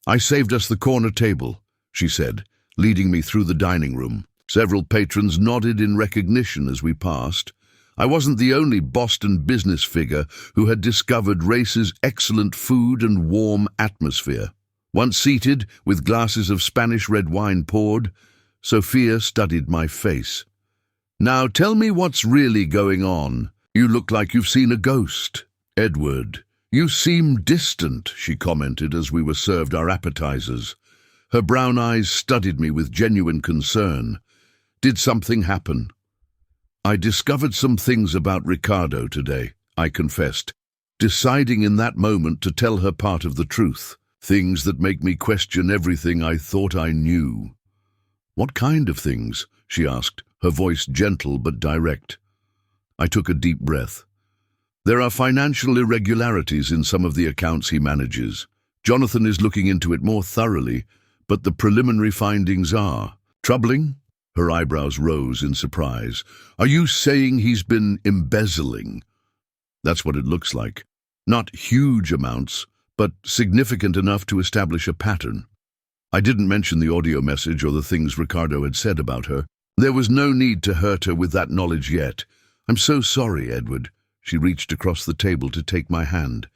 "I saved us the corner table," she said, leading me through the dining room. Several patrons nodded in recognition as we passed. I wasn't the only Boston business figure who had discovered Race's excellent food and warm atmosphere. Once seated, with glasses of Spanish red wine poured, Sophia studied my face. "Now tell me what's really going on. You look like you've seen a ghost." "Edward, you seem distant," she commented as we were served our appetizers. Her brown eyes studied me with genuine concern. "Did something happen?" "I discovered some things about Ricardo today," I confessed, deciding in that moment to tell her part of the truth. "Things that make me question everything I thought I knew." "What kind of things?" she asked, her voice gentle but direct. I took a deep breath. "There are financial irregularities in some of the accounts he manages. Jonathan is looking into it more thoroughly, but the preliminary findings are troubling." Her eyebrows rose in surprise. "Are you saying he's been embezzling?" "That's what it looks like. Not huge amounts, but significant enough to establish a pattern." I didn't mention the audio message or the things Ricardo had said about her. There was no need to hurt her with that knowledge yet. I'm so sorry, Edward. She reached across the table to take my hand.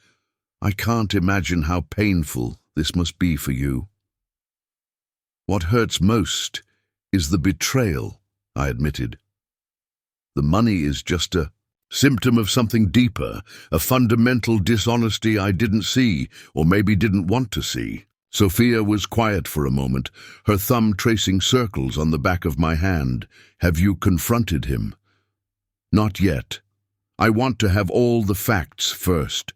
I can't imagine how painful this must be for you. What hurts most is the betrayal, I admitted. The money is just a symptom of something deeper, a fundamental dishonesty I didn't see, or maybe didn't want to see. Sophia was quiet for a moment, her thumb tracing circles on the back of my hand. Have you confronted him? Not yet. I want to have all the facts first,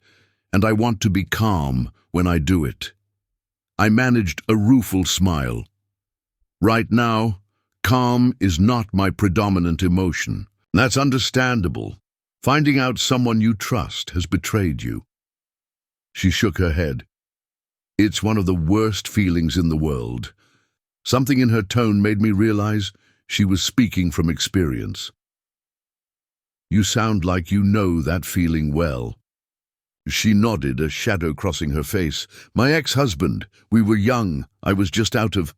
and I want to be calm when I do it. I managed a rueful smile. Right now, calm is not my predominant emotion. That's understandable. Finding out someone you trust has betrayed you. She shook her head. It's one of the worst feelings in the world. Something in her tone made me realize she was speaking from experience. You sound like you know that feeling well. She nodded, a shadow crossing her face. My ex-husband. We were young. I was just out of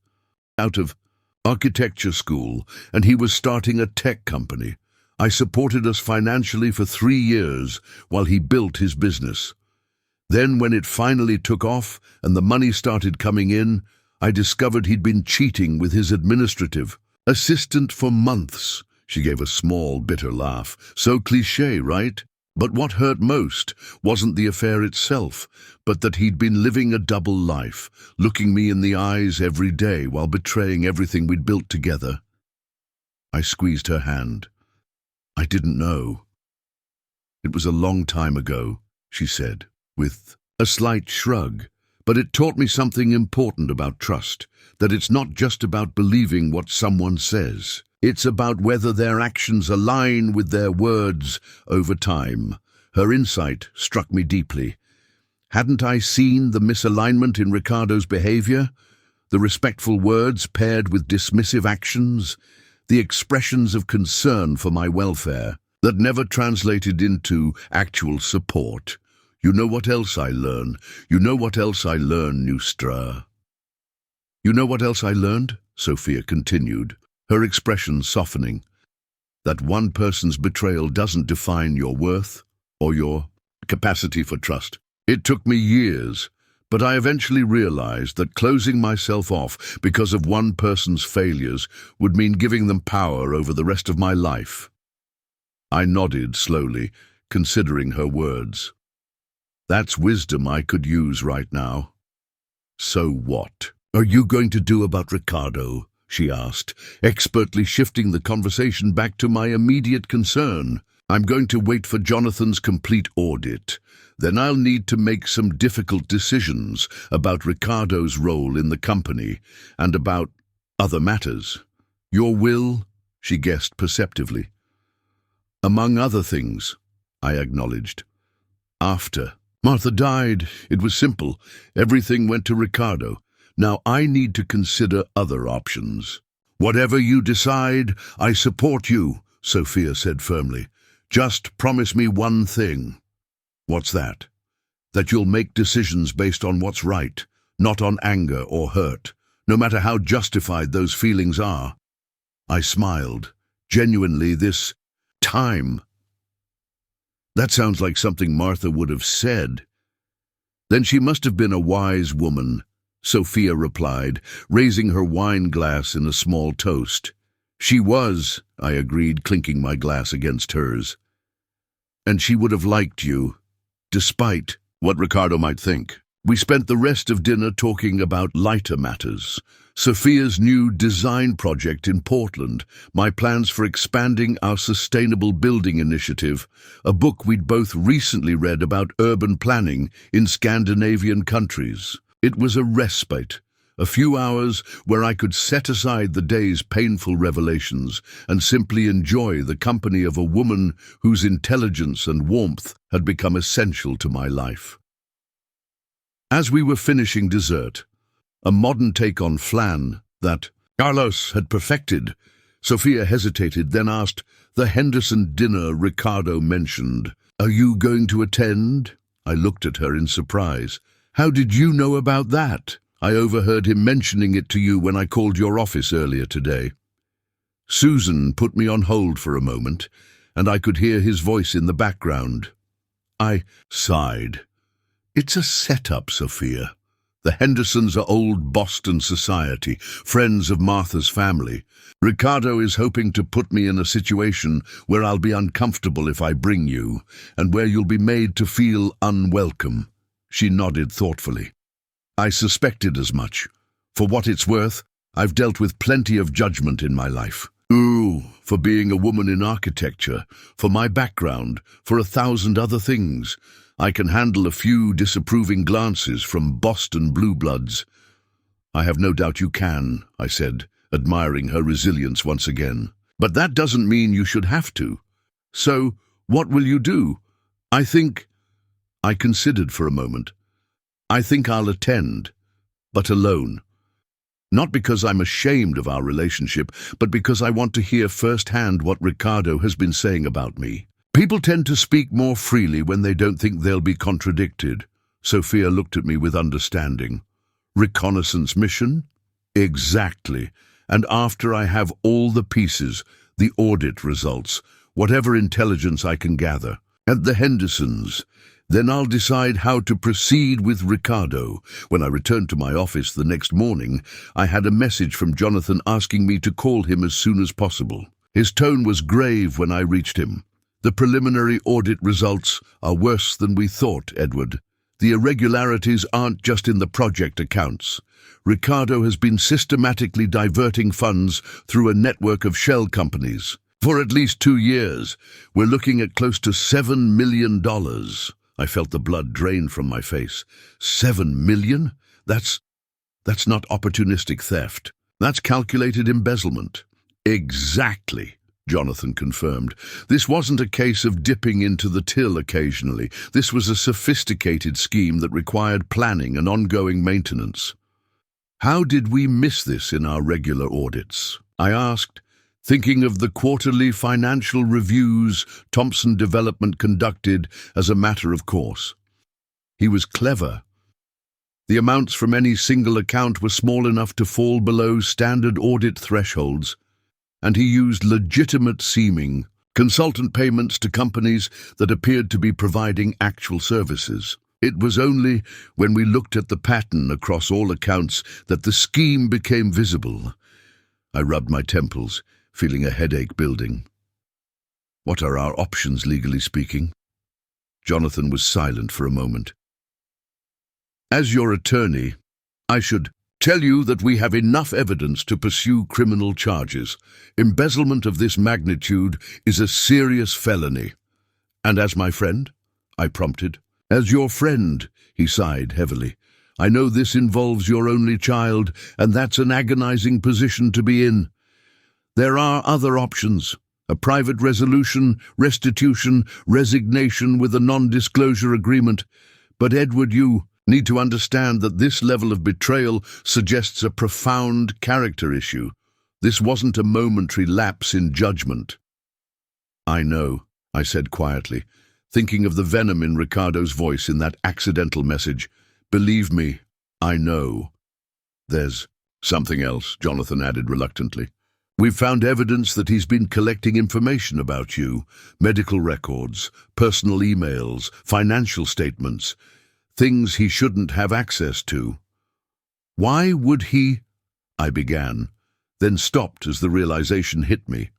architecture school, and he was starting a tech company. I supported us financially for 3 years while he built his business. Then when it finally took off and the money started coming in, I discovered he'd been cheating with his administrative assistant for months. She gave a small, bitter laugh. So cliché, right? But what hurt most wasn't the affair itself, but that he'd been living a double life, looking me in the eyes every day while betraying everything we'd built together. I squeezed her hand. I didn't know. It was a long time ago, she said, with a slight shrug. But it taught me something important about trust, that it's not just about believing what someone says. It's about whether their actions align with their words over time. Her insight struck me deeply. Hadn't I seen the misalignment in Ricardo's behavior? The respectful words paired with dismissive actions? The expressions of concern for my welfare that never translated into actual support. You know what else I learned? You know what else I learned, Nustra? You know what else I learned? Sophia continued, her expression softening. That one person's betrayal doesn't define your worth or your capacity for trust. It took me years, but I eventually realized that closing myself off because of one person's failures would mean giving them power over the rest of my life. I nodded slowly, considering her words. That's wisdom I could use right now. So what are you going to do about Ricardo? She asked, expertly shifting the conversation back to my immediate concern. I'm going to wait for Jonathan's complete audit. Then I'll need to make some difficult decisions about Ricardo's role in the company and about other matters. Your will, she guessed perceptively. Among other things, I acknowledged. After Martha died, it was simple. Everything went to Ricardo. Now I need to consider other options. Whatever you decide, I support you, Sophia said firmly. Just promise me one thing. What's that? That you'll make decisions based on what's right, not on anger or hurt, no matter how justified those feelings are. I smiled. Genuinely, this time. That sounds like something Martha would have said. Then she must have been a wise woman, Sophia replied, raising her wine glass in a small toast. She was, I agreed, clinking my glass against hers. And she would have liked you, despite what Ricardo might think. We spent the rest of dinner talking about lighter matters. Sophia's new design project in Portland, my plans for expanding our sustainable building initiative, a book we'd both recently read about urban planning in Scandinavian countries. It was a respite, a few hours where I could set aside the day's painful revelations and simply enjoy the company of a woman whose intelligence and warmth had become essential to my life. As we were finishing dessert, a modern take on flan that Carlos had perfected, Sophia hesitated, then asked, "The Henderson dinner Ricardo mentioned, are you going to attend?" I looked at her in surprise. "How did you know about that? I overheard him mentioning it to you when I called your office earlier today." Susan put me on hold for a moment, and I could hear his voice in the background. I sighed. It's a setup, Sophia. The Hendersons are old Boston society, friends of Martha's family. Ricardo is hoping to put me in a situation where I'll be uncomfortable if I bring you, and where you'll be made to feel unwelcome. She nodded thoughtfully. I suspected as much. For what it's worth, I've dealt with plenty of judgment in my life. Ooh, for being a woman in architecture, for my background, for 1,000 other things. I can handle a few disapproving glances from Boston blue bloods. I have no doubt you can, I said, admiring her resilience once again. But that doesn't mean you should have to. So, what will you do? I considered for a moment. I think I'll attend, but alone. Not because I'm ashamed of our relationship, but because I want to hear firsthand what Ricardo has been saying about me. People tend to speak more freely when they don't think they'll be contradicted. Sophia looked at me with understanding. Reconnaissance mission? Exactly. And after I have all the pieces, the audit results, whatever intelligence I can gather, at the Hendersons, then I'll decide how to proceed with Ricardo. When I returned to my office the next morning, I had a message from Jonathan asking me to call him as soon as possible. His tone was grave when I reached him. The preliminary audit results are worse than we thought, Edward. The irregularities aren't just in the project accounts. Ricardo has been systematically diverting funds through a network of shell companies. For at least 2 years, we're looking at close to $7 million. I felt the blood drain from my face. 7 million? That's not opportunistic theft. That's calculated embezzlement. Exactly, Jonathan confirmed. This wasn't a case of dipping into the till occasionally. This was a sophisticated scheme that required planning and ongoing maintenance. How did we miss this in our regular audits? I asked, thinking of the quarterly financial reviews Thompson Development conducted as a matter of course. He was clever. The amounts from any single account were small enough to fall below standard audit thresholds, and he used legitimate-seeming consultant payments to companies that appeared to be providing actual services. It was only when we looked at the pattern across all accounts that the scheme became visible. I rubbed my temples, feeling a headache building. What are our options, legally speaking? Jonathan was silent for a moment. As your attorney, I should tell you that we have enough evidence to pursue criminal charges. Embezzlement of this magnitude is a serious felony. And as my friend? I prompted. As your friend, he sighed heavily. I know this involves your only child, and that's an agonizing position to be in. There are other options. A private resolution, restitution, resignation with a non-disclosure agreement. But Edward, you need to understand that this level of betrayal suggests a profound character issue. This wasn't a momentary lapse in judgment. I know, I said quietly, thinking of the venom in Ricardo's voice in that accidental message. Believe me, I know. There's something else, Jonathan added reluctantly. We've found evidence that he's been collecting information about you, medical records, personal emails, financial statements, things he shouldn't have access to. Why would he? I began, then stopped as the realization hit me.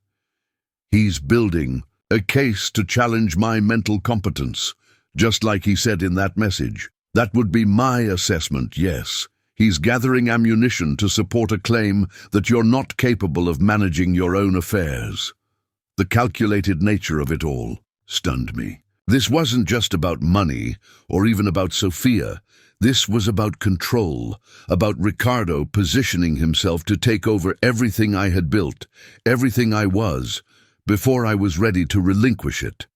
He's building a case to challenge my mental competence, just like he said in that message. That would be my assessment, yes. He's gathering ammunition to support a claim that you're not capable of managing your own affairs. The calculated nature of it all stunned me. This wasn't just about money, or even about Sophia. This was about control, about Ricardo positioning himself to take over everything I had built, everything I was, before I was ready to relinquish it.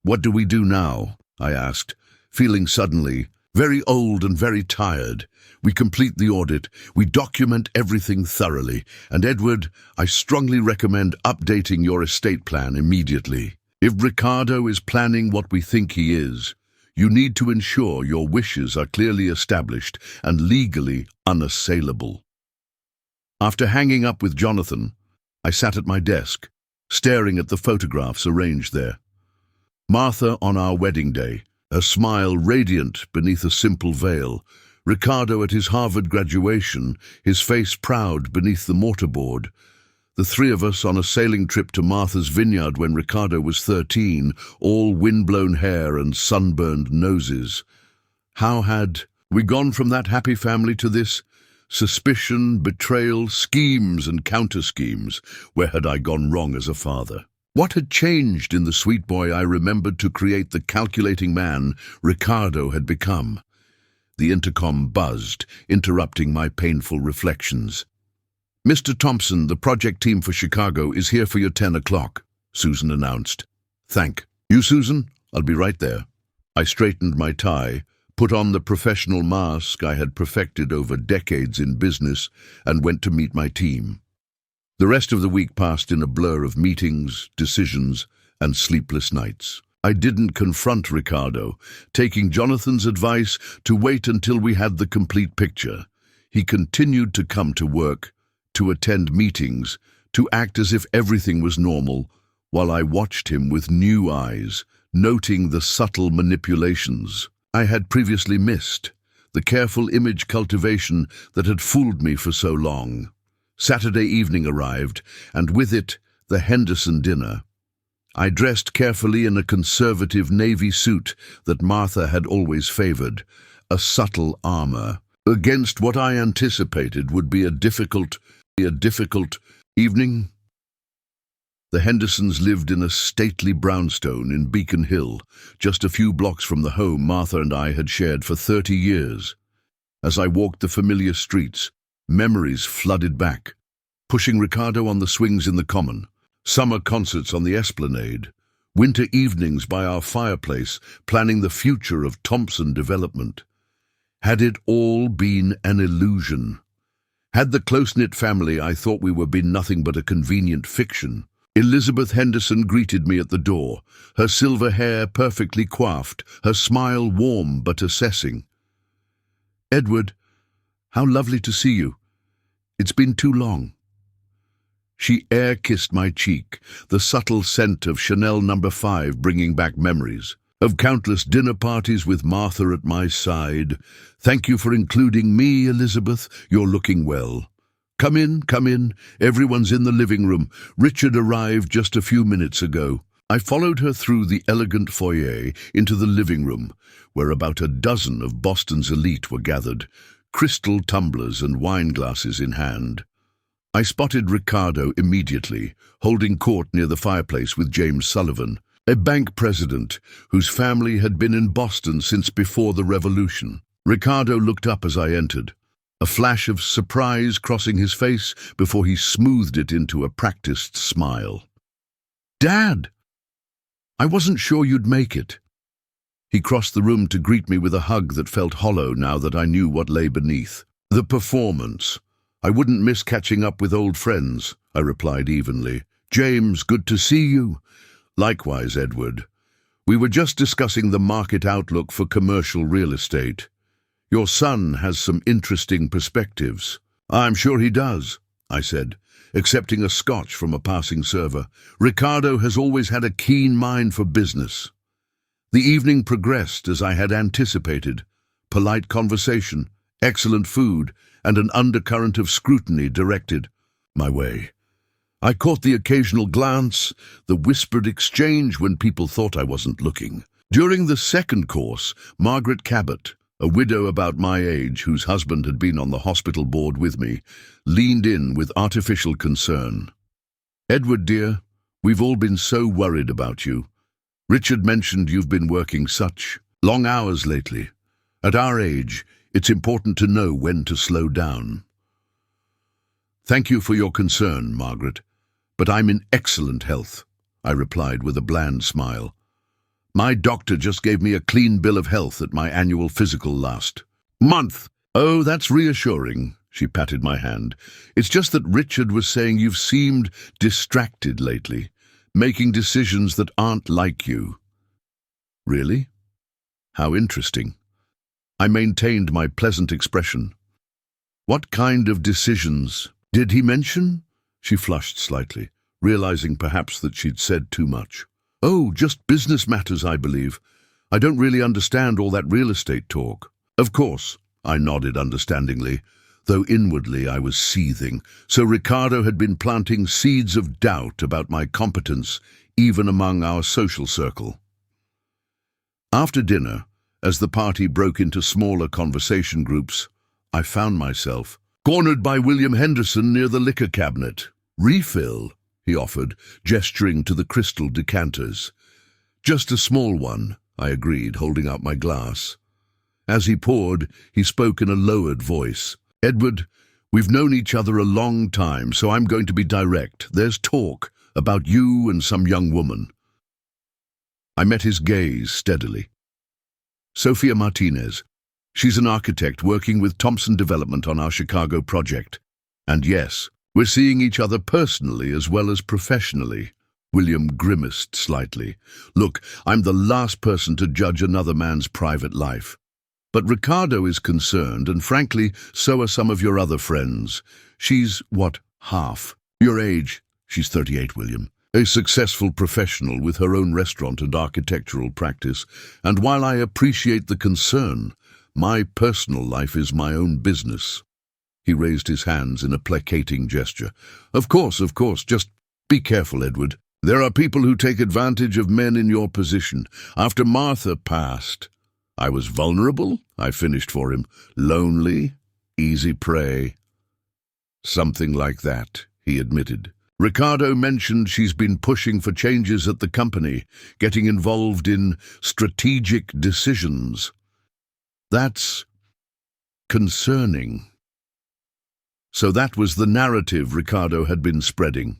What do we do now? I asked, feeling suddenly very old and very tired. We complete the audit, we document everything thoroughly, and Edward, I strongly recommend updating your estate plan immediately. If Ricardo is planning what we think he is, you need to ensure your wishes are clearly established and legally unassailable. After hanging up with Jonathan, I sat at my desk, staring at the photographs arranged there. Martha on our wedding day, a smile radiant beneath a simple veil. Ricardo at his Harvard graduation, his face proud beneath the mortarboard. The three of us on a sailing trip to Martha's vineyard when Ricardo was 13, all windblown hair and sunburned noses. How had we gone from that happy family to this? Suspicion, betrayal, schemes and counter-schemes. Where had I gone wrong as a father? What had changed in the sweet boy I remembered to create the calculating man Ricardo had become? The intercom buzzed, interrupting my painful reflections. "Mr. Thompson, the project team for Chicago is here for your 10 o'clock, Susan announced. "Thank you, Susan. I'll be right there." I straightened my tie, put on the professional mask I had perfected over decades in business, and went to meet my team. The rest of the week passed in a blur of meetings, decisions, and sleepless nights. I didn't confront Ricardo, taking Jonathan's advice to wait until we had the complete picture. He continued to come to work, to attend meetings, to act as if everything was normal, while I watched him with new eyes, noting the subtle manipulations I had previously missed, the careful image cultivation that had fooled me for so long. Saturday evening arrived, and with it, the Henderson dinner. I dressed carefully in a conservative navy suit that Martha had always favored, a subtle armor, against what I anticipated would be a difficult evening. The Hendersons lived in a stately brownstone in Beacon Hill, just a few blocks from the home Martha and I had shared for 30 years. As I walked the familiar streets, memories flooded back, pushing Ricardo on the swings in the Common, summer concerts on the Esplanade, winter evenings by our fireplace, planning the future of Thompson development. Had it all been an illusion? Had the close-knit family I thought we were been nothing but a convenient fiction? Elizabeth Henderson greeted me at the door, her silver hair perfectly coiffed, her smile warm but assessing. "Edward, how lovely to see you. It's been too long." She air-kissed my cheek, the subtle scent of Chanel No. 5 bringing back memories of countless dinner parties with Martha at my side. "Thank you for including me, Elizabeth. You're looking well. Come in, come in. Everyone's in the living room. Richard arrived just a few minutes ago." I followed her through the elegant foyer into the living room, where about a dozen of Boston's elite were gathered, crystal tumblers and wine glasses in hand. I spotted Ricardo immediately, holding court near the fireplace with James Sullivan, a bank president whose family had been in Boston since before the Revolution. Ricardo looked up as I entered, a flash of surprise crossing his face before he smoothed it into a practiced smile. "Dad! I wasn't sure you'd make it." He crossed the room to greet me with a hug that felt hollow now that I knew what lay beneath. "The performance. I wouldn't miss catching up with old friends," I replied evenly. "James, good to see you." "Likewise, Edward. We were just discussing the market outlook for commercial real estate. Your son has some interesting perspectives." "I'm sure he does," I said, accepting a scotch from a passing server. "Ricardo has always had a keen mind for business." The evening progressed as I had anticipated. Polite conversation, excellent food, and an undercurrent of scrutiny directed my way. I caught the occasional glance, the whispered exchange when people thought I wasn't looking. During the second course, Margaret Cabot, a widow about my age whose husband had been on the hospital board with me, leaned in with artificial concern. "Edward, dear, we've all been so worried about you. Richard mentioned you've been working such long hours lately. At our age, it's important to know when to slow down." "Thank you for your concern, Margaret, but I'm in excellent health," I replied with a bland smile. "My doctor just gave me a clean bill of health at my annual physical last month." "Oh, that's reassuring," she patted my hand. "It's just that Richard was saying you've seemed distracted lately, making decisions that aren't like you." "Really? How interesting." I maintained my pleasant expression. "What kind of decisions did he mention?" She flushed slightly, realizing perhaps that she'd said too much. "Oh, just business matters, I believe. I don't really understand all that real estate talk." "Of course," I nodded understandingly, though inwardly I was seething. So Ricardo had been planting seeds of doubt about my competence, even among our social circle. After dinner, as the party broke into smaller conversation groups, I found myself cornered by William Henderson near the liquor cabinet. "Refill," he offered, gesturing to the crystal decanters. "Just a small one," I agreed, holding out my glass. As he poured, he spoke in a lowered voice. "Edward, we've known each other a long time, so I'm going to be direct. There's talk about you and some young woman." I met his gaze steadily. "Sophia Martinez. She's an architect working with Thompson Development on our Chicago project. And yes, we're seeing each other personally as well as professionally." William grimaced slightly. "Look, I'm the last person to judge another man's private life. But Ricardo is concerned, and frankly, so are some of your other friends. She's, what, half your age?" "She's 38, William. A successful professional with her own restaurant and architectural practice. And while I appreciate the concern, my personal life is my own business." He raised his hands in a placating gesture. Of course, just be careful, Edward. There are people who take advantage of men in your position. After Martha passed, I was vulnerable, I finished for him. Lonely, easy prey." "Something like that," he admitted. "Ricardo mentioned she's been pushing for changes at the company, getting involved in strategic decisions. That's concerning." So that was the narrative Ricardo had been spreading.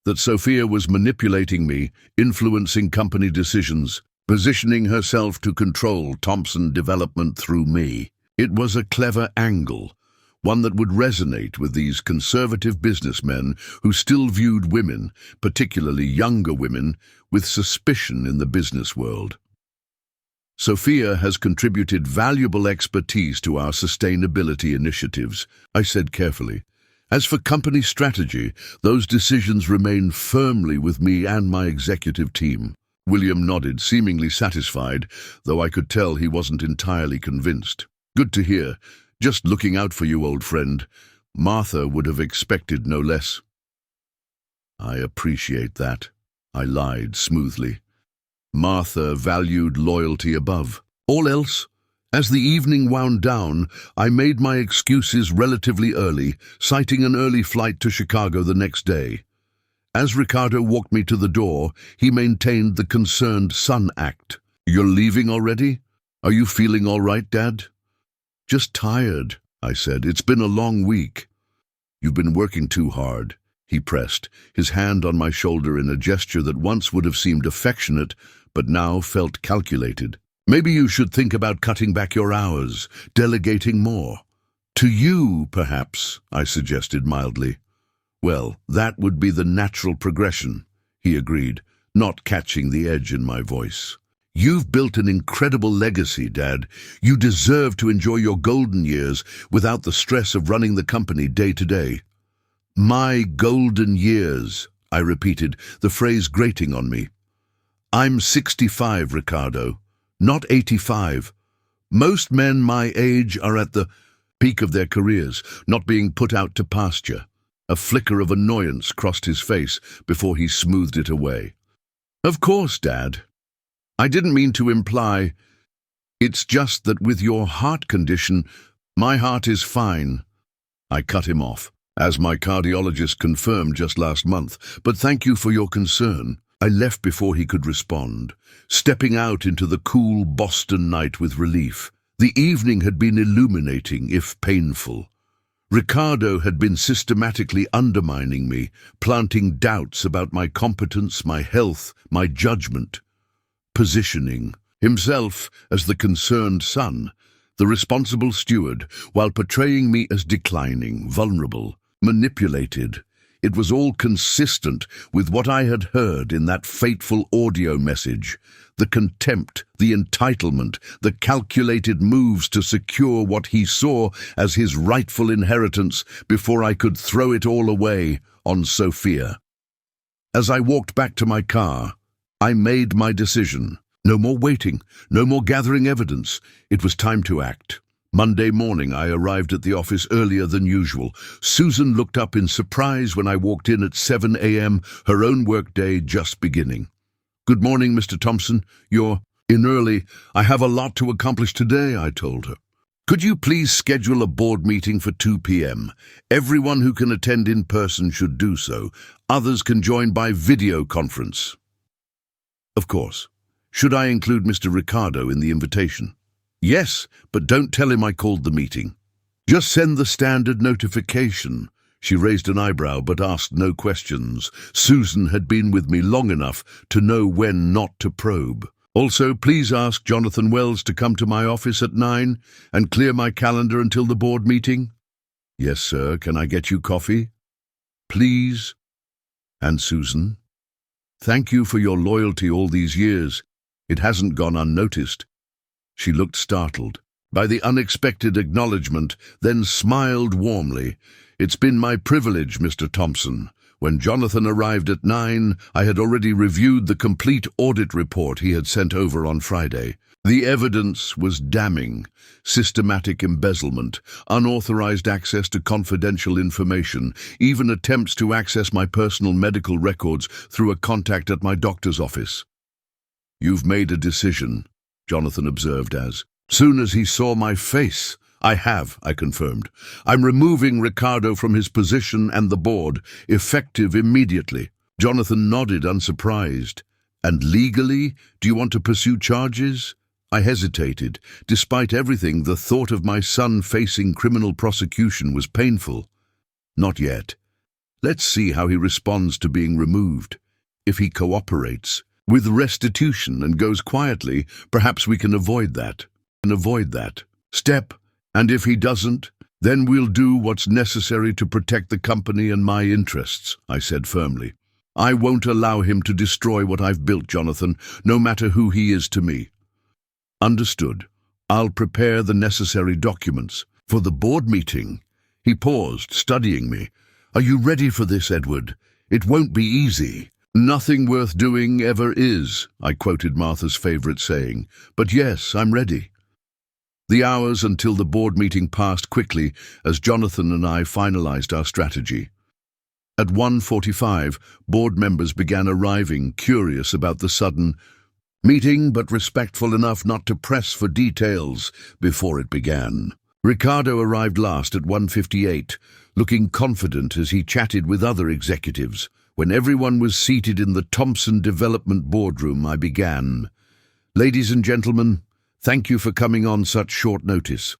That Sophia was manipulating me, influencing company decisions, positioning herself to control Thompson Development through me. It was a clever angle, one that would resonate with these conservative businessmen who still viewed women, particularly younger women, with suspicion in the business world. "Sophia has contributed valuable expertise to our sustainability initiatives," I said carefully. "As for company strategy, those decisions remain firmly with me and my executive team." William nodded, seemingly satisfied, though I could tell he wasn't entirely convinced. "Good to hear. Just looking out for you, old friend. Martha would have expected no less." "I appreciate that," I lied smoothly. Martha valued loyalty above all else. As the evening wound down, I made my excuses relatively early, citing an early flight to Chicago the next day. As Ricardo walked me to the door, he maintained the concerned son act. "You're leaving already? Are you feeling all right, Dad?" "Just tired," I said. "It's been a long week." "You've been working too hard," he pressed, his hand on my shoulder in a gesture that once would have seemed affectionate, but now felt calculated. "Maybe you should think about cutting back your hours, delegating more." "To you, perhaps," I suggested mildly. "Well, that would be the natural progression," he agreed, not catching the edge in my voice. "You've built an incredible legacy, Dad. You deserve to enjoy your golden years without the stress of running the company day to day." "My golden years," I repeated, the phrase grating on me. "I'm 65, Ricardo, not 85. Most men my age are at the peak of their careers, not being put out to pasture." A flicker of annoyance crossed his face before he smoothed it away. "Of course, Dad. I didn't mean to imply. It's just that with your heart condition, my heart is fine." I cut him off, as my cardiologist confirmed just last month. "But thank you for your concern." I left before he could respond, stepping out into the cool Boston night with relief. The evening had been illuminating, if painful. Ricardo had been systematically undermining me, planting doubts about my competence, my health, my judgment. Positioning himself as the concerned son, the responsible steward, while portraying me as declining, vulnerable, manipulated. It was all consistent with what I had heard in that fateful audio message. The contempt, the entitlement, the calculated moves to secure what he saw as his rightful inheritance before I could throw it all away on Sophia. As I walked back to my car, I made my decision. No more waiting, no more gathering evidence. It was time to act. Monday morning, I arrived at the office earlier than usual. Susan looked up in surprise when I walked in at 7 a.m., her own workday just beginning. "Good morning, Mr. Thompson. You're in early. I have a lot to accomplish today," I told her. "Could you please schedule a board meeting for 2 p.m.? Everyone who can attend in person should do so. Others can join by video conference." "Of course. Should I include Mr. Ricardo in the invitation?" "Yes, but don't tell him I called the meeting. Just send the standard notification." She raised an eyebrow but asked no questions. Susan had been with me long enough to know when not to probe. "Also, please ask Jonathan Wells to come to my office at 9 and clear my calendar until the board meeting." "Yes, sir. Can I get you coffee?" "Please." "And Susan, thank you for your loyalty all these years. It hasn't gone unnoticed." She looked startled by the unexpected acknowledgement, then smiled warmly. "It's been my privilege, Mr. Thompson. When Jonathan arrived at 9, I had already reviewed the complete audit report he had sent over on Friday. The evidence was damning: systematic embezzlement, unauthorized access to confidential information, even attempts to access my personal medical records through a contact at my doctor's office." "You've made a decision," Jonathan observed as soon as he saw my face. "I have," I confirmed. "I'm removing Ricardo from his position and the board, effective immediately." Jonathan nodded, unsurprised. "And legally, do you want to pursue charges?" I hesitated. Despite everything, the thought of my son facing criminal prosecution was painful. "Not yet. Let's see how he responds to being removed. If he cooperates with restitution and goes quietly, perhaps we can avoid that. Step. And if he doesn't, then we'll do what's necessary to protect the company and my interests," I said firmly. "I won't allow him to destroy what I've built, Jonathan, no matter who he is to me." "Understood. I'll prepare the necessary documents for the board meeting." He paused, studying me. "Are you ready for this, Edward? It won't be easy." "Nothing worth doing ever is," I quoted Martha's favorite saying. "But yes, I'm ready." The hours until the board meeting passed quickly as Jonathan and I finalized our strategy. At 1:45, board members began arriving, curious about the sudden meeting, but respectful enough not to press for details before it began. Ricardo arrived last at 1:58, looking confident as he chatted with other executives. When everyone was seated in the Thompson Development boardroom, I began. "Ladies and gentlemen, thank you for coming on such short notice.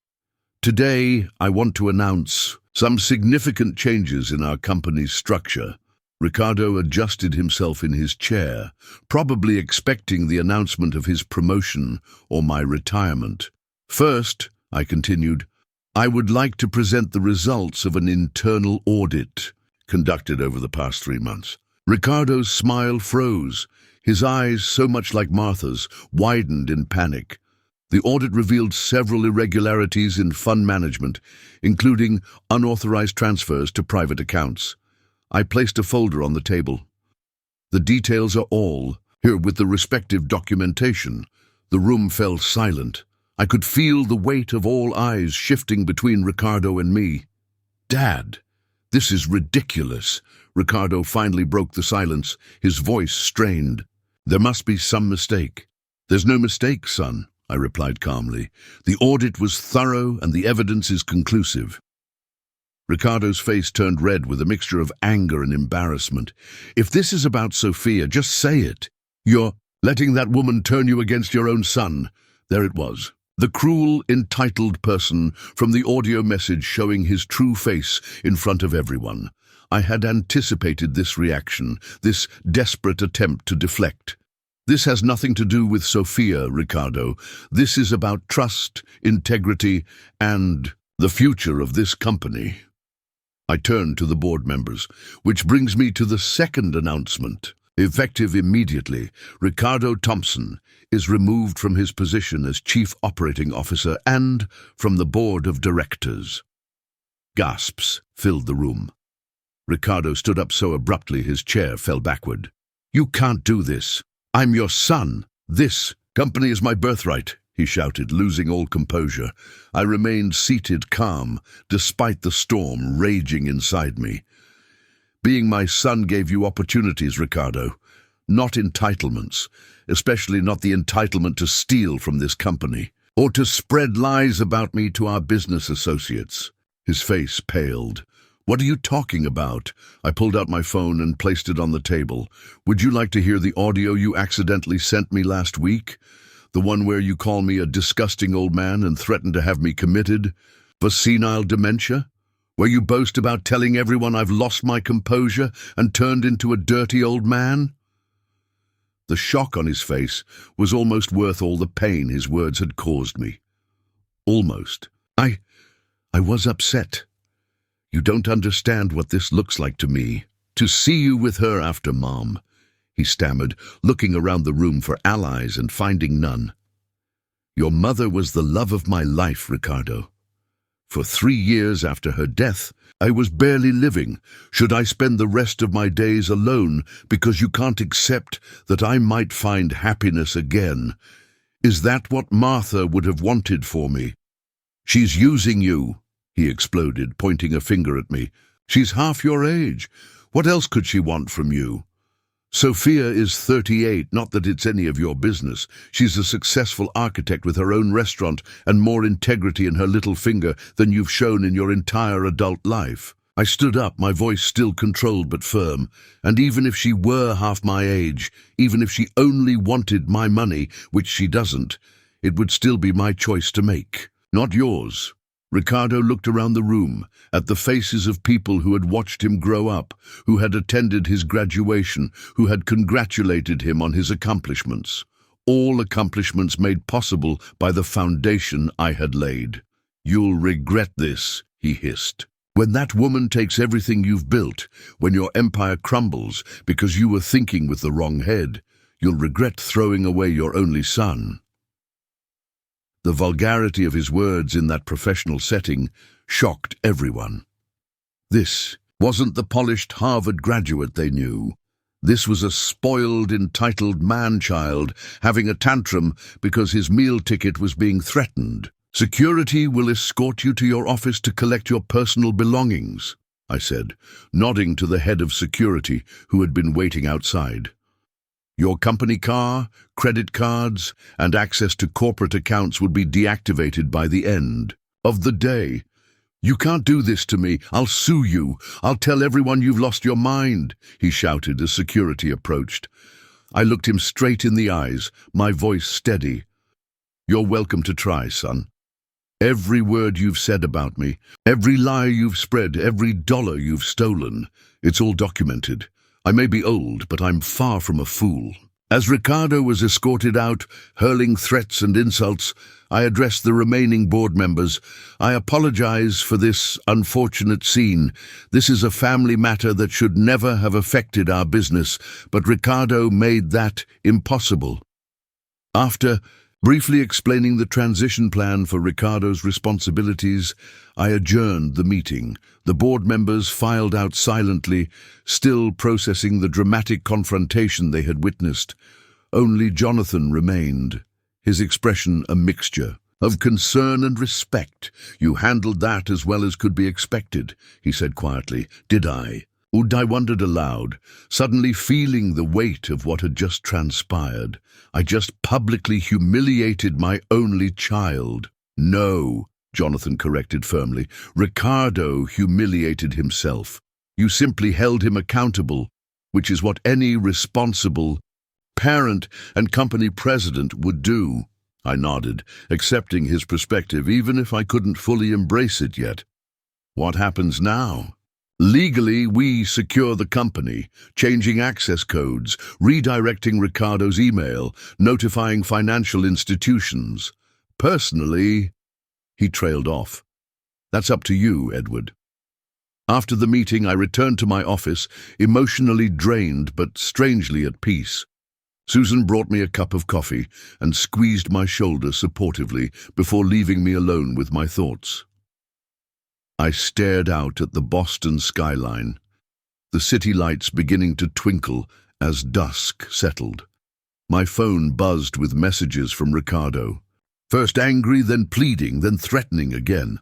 Today, I want to announce some significant changes in our company's structure." Ricardo adjusted himself in his chair, probably expecting the announcement of his promotion or my retirement. "First," I continued, "I would like to present the results of an internal audit conducted over the past 3 months. Ricardo's smile froze. His eyes, so much like Martha's, widened in panic. The audit revealed several irregularities in fund management, including unauthorized transfers to private accounts. I placed a folder on the table. "The details are all here with the respective documentation." The room fell silent. I could feel the weight of all eyes shifting between Ricardo and me. "Dad, this is ridiculous." Ricardo finally broke the silence, his voice strained. "There must be some mistake." "There's no mistake, son," I replied calmly. "The audit was thorough and the evidence is conclusive." Ricardo's face turned red with a mixture of anger and embarrassment. "If this is about Sophia, just say it. You're letting that woman turn you against your own son." There it was. The cruel, entitled person from the audio message showing his true face in front of everyone. I had anticipated this reaction, this desperate attempt to deflect. "This has nothing to do with Sophia, Ricardo. This is about trust, integrity, and the future of this company." I turned to the board members, which brings me to the second announcement. Effective immediately, Ricardo Thompson is removed from his position as Chief Operating Officer and from the Board of Directors. Gasps filled the room. Ricardo stood up so abruptly his chair fell backward. "You can't do this. I'm your son. This company is my birthright," he shouted, losing all composure. I remained seated calm, despite the storm raging inside me. "Being my son gave you opportunities, Ricardo, not entitlements, especially not the entitlement to steal from this company, or to spread lies about me to our business associates." His face paled. "What are you talking about?" I pulled out my phone and placed it on the table. "Would you like to hear the audio you accidentally sent me last week? The one where you call me a disgusting old man and threaten to have me committed for senile dementia? Where you boast about telling everyone I've lost my composure and turned into a dirty old man?" The shock on his face was almost worth all the pain his words had caused me. Almost. I was upset. "You don't understand what this looks like to me. To see you with her after Mom," he stammered, looking around the room for allies and finding none. "Your mother was the love of my life, Ricardo. For 3 years after her death, I was barely living. Should I spend the rest of my days alone because you can't accept that I might find happiness again? Is that what Martha would have wanted for me?" "She's using you," he exploded, pointing a finger at me. "She's half your age. What else could she want from you? Sophia is 38, not that it's any of your business. She's a successful architect with her own restaurant and more integrity in her little finger than you've shown in your entire adult life." I stood up, my voice still controlled but firm. "And even if she were half my age, even if she only wanted my money, which she doesn't, it would still be my choice to make, not yours." Ricardo looked around the room, at the faces of people who had watched him grow up, who had attended his graduation, who had congratulated him on his accomplishments. All accomplishments made possible by the foundation I had laid. "You'll regret this," he hissed. "When that woman takes everything you've built, when your empire crumbles because you were thinking with the wrong head, you'll regret throwing away your only son." The vulgarity of his words in that professional setting shocked everyone. This wasn't the polished Harvard graduate they knew. This was a spoiled, entitled man-child having a tantrum because his meal ticket was being threatened. "Security will escort you to your office to collect your personal belongings," I said, nodding to the head of security who had been waiting outside. "Your company car, credit cards, and access to corporate accounts will be deactivated by the end of the day." "You can't do this to me. I'll sue you. I'll tell everyone you've lost your mind," he shouted as security approached. I looked him straight in the eyes, my voice steady. "You're welcome to try, son. Every word you've said about me, every lie you've spread, every dollar you've stolen, it's all documented. I may be old, but I'm far from a fool." As Ricardo was escorted out, hurling threats and insults, I addressed the remaining board members. "I apologize for this unfortunate scene. This is a family matter that should never have affected our business, but Ricardo made that impossible." After briefly explaining the transition plan for Ricardo's responsibilities, I adjourned the meeting. The board members filed out silently, still processing the dramatic confrontation they had witnessed. Only Jonathan remained, his expression a mixture of concern and respect. "You handled that as well as could be expected," he said quietly. "Did I?" I wondered aloud, suddenly feeling the weight of what had just transpired. I just publicly humiliated my only child. "No," Jonathan corrected firmly. "Ricardo humiliated himself. You simply held him accountable, which is what any responsible parent and company president would do." I nodded, accepting his perspective even if I couldn't fully embrace it yet. "What happens now?" "Legally, we secure the company, changing access codes, redirecting Ricardo's email, notifying financial institutions. Personally," he trailed off. "That's up to you, Edward." After the meeting, I returned to my office, emotionally drained but strangely at peace. Susan brought me a cup of coffee and squeezed my shoulder supportively before leaving me alone with my thoughts. I stared out at the Boston skyline. the city lights beginning to twinkle as dusk settled. My phone buzzed with messages from Ricardo. First angry, then pleading, then threatening again.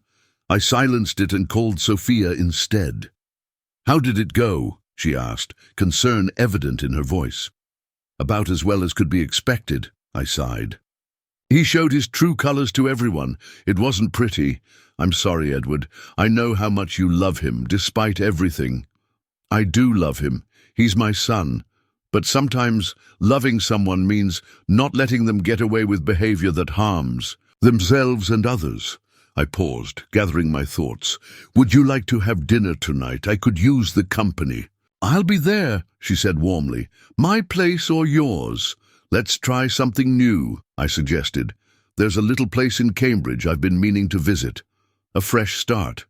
I silenced it and called Sophia instead. "How did it go?" she asked, concern evident in her voice. "About as well as could be expected," I sighed. "He showed his true colors to everyone. It wasn't pretty. I'm sorry, Edward. I know how much you love him, despite everything." "I do love him. He's my son. But sometimes loving someone means not letting them get away with behavior that harms themselves and others." I paused, gathering my thoughts. "Would you like to have dinner tonight? I could use the company." "I'll be there," she said warmly. "My place or yours? Let's try something new," I suggested. "There's a little place in Cambridge I've been meaning to visit. A fresh start."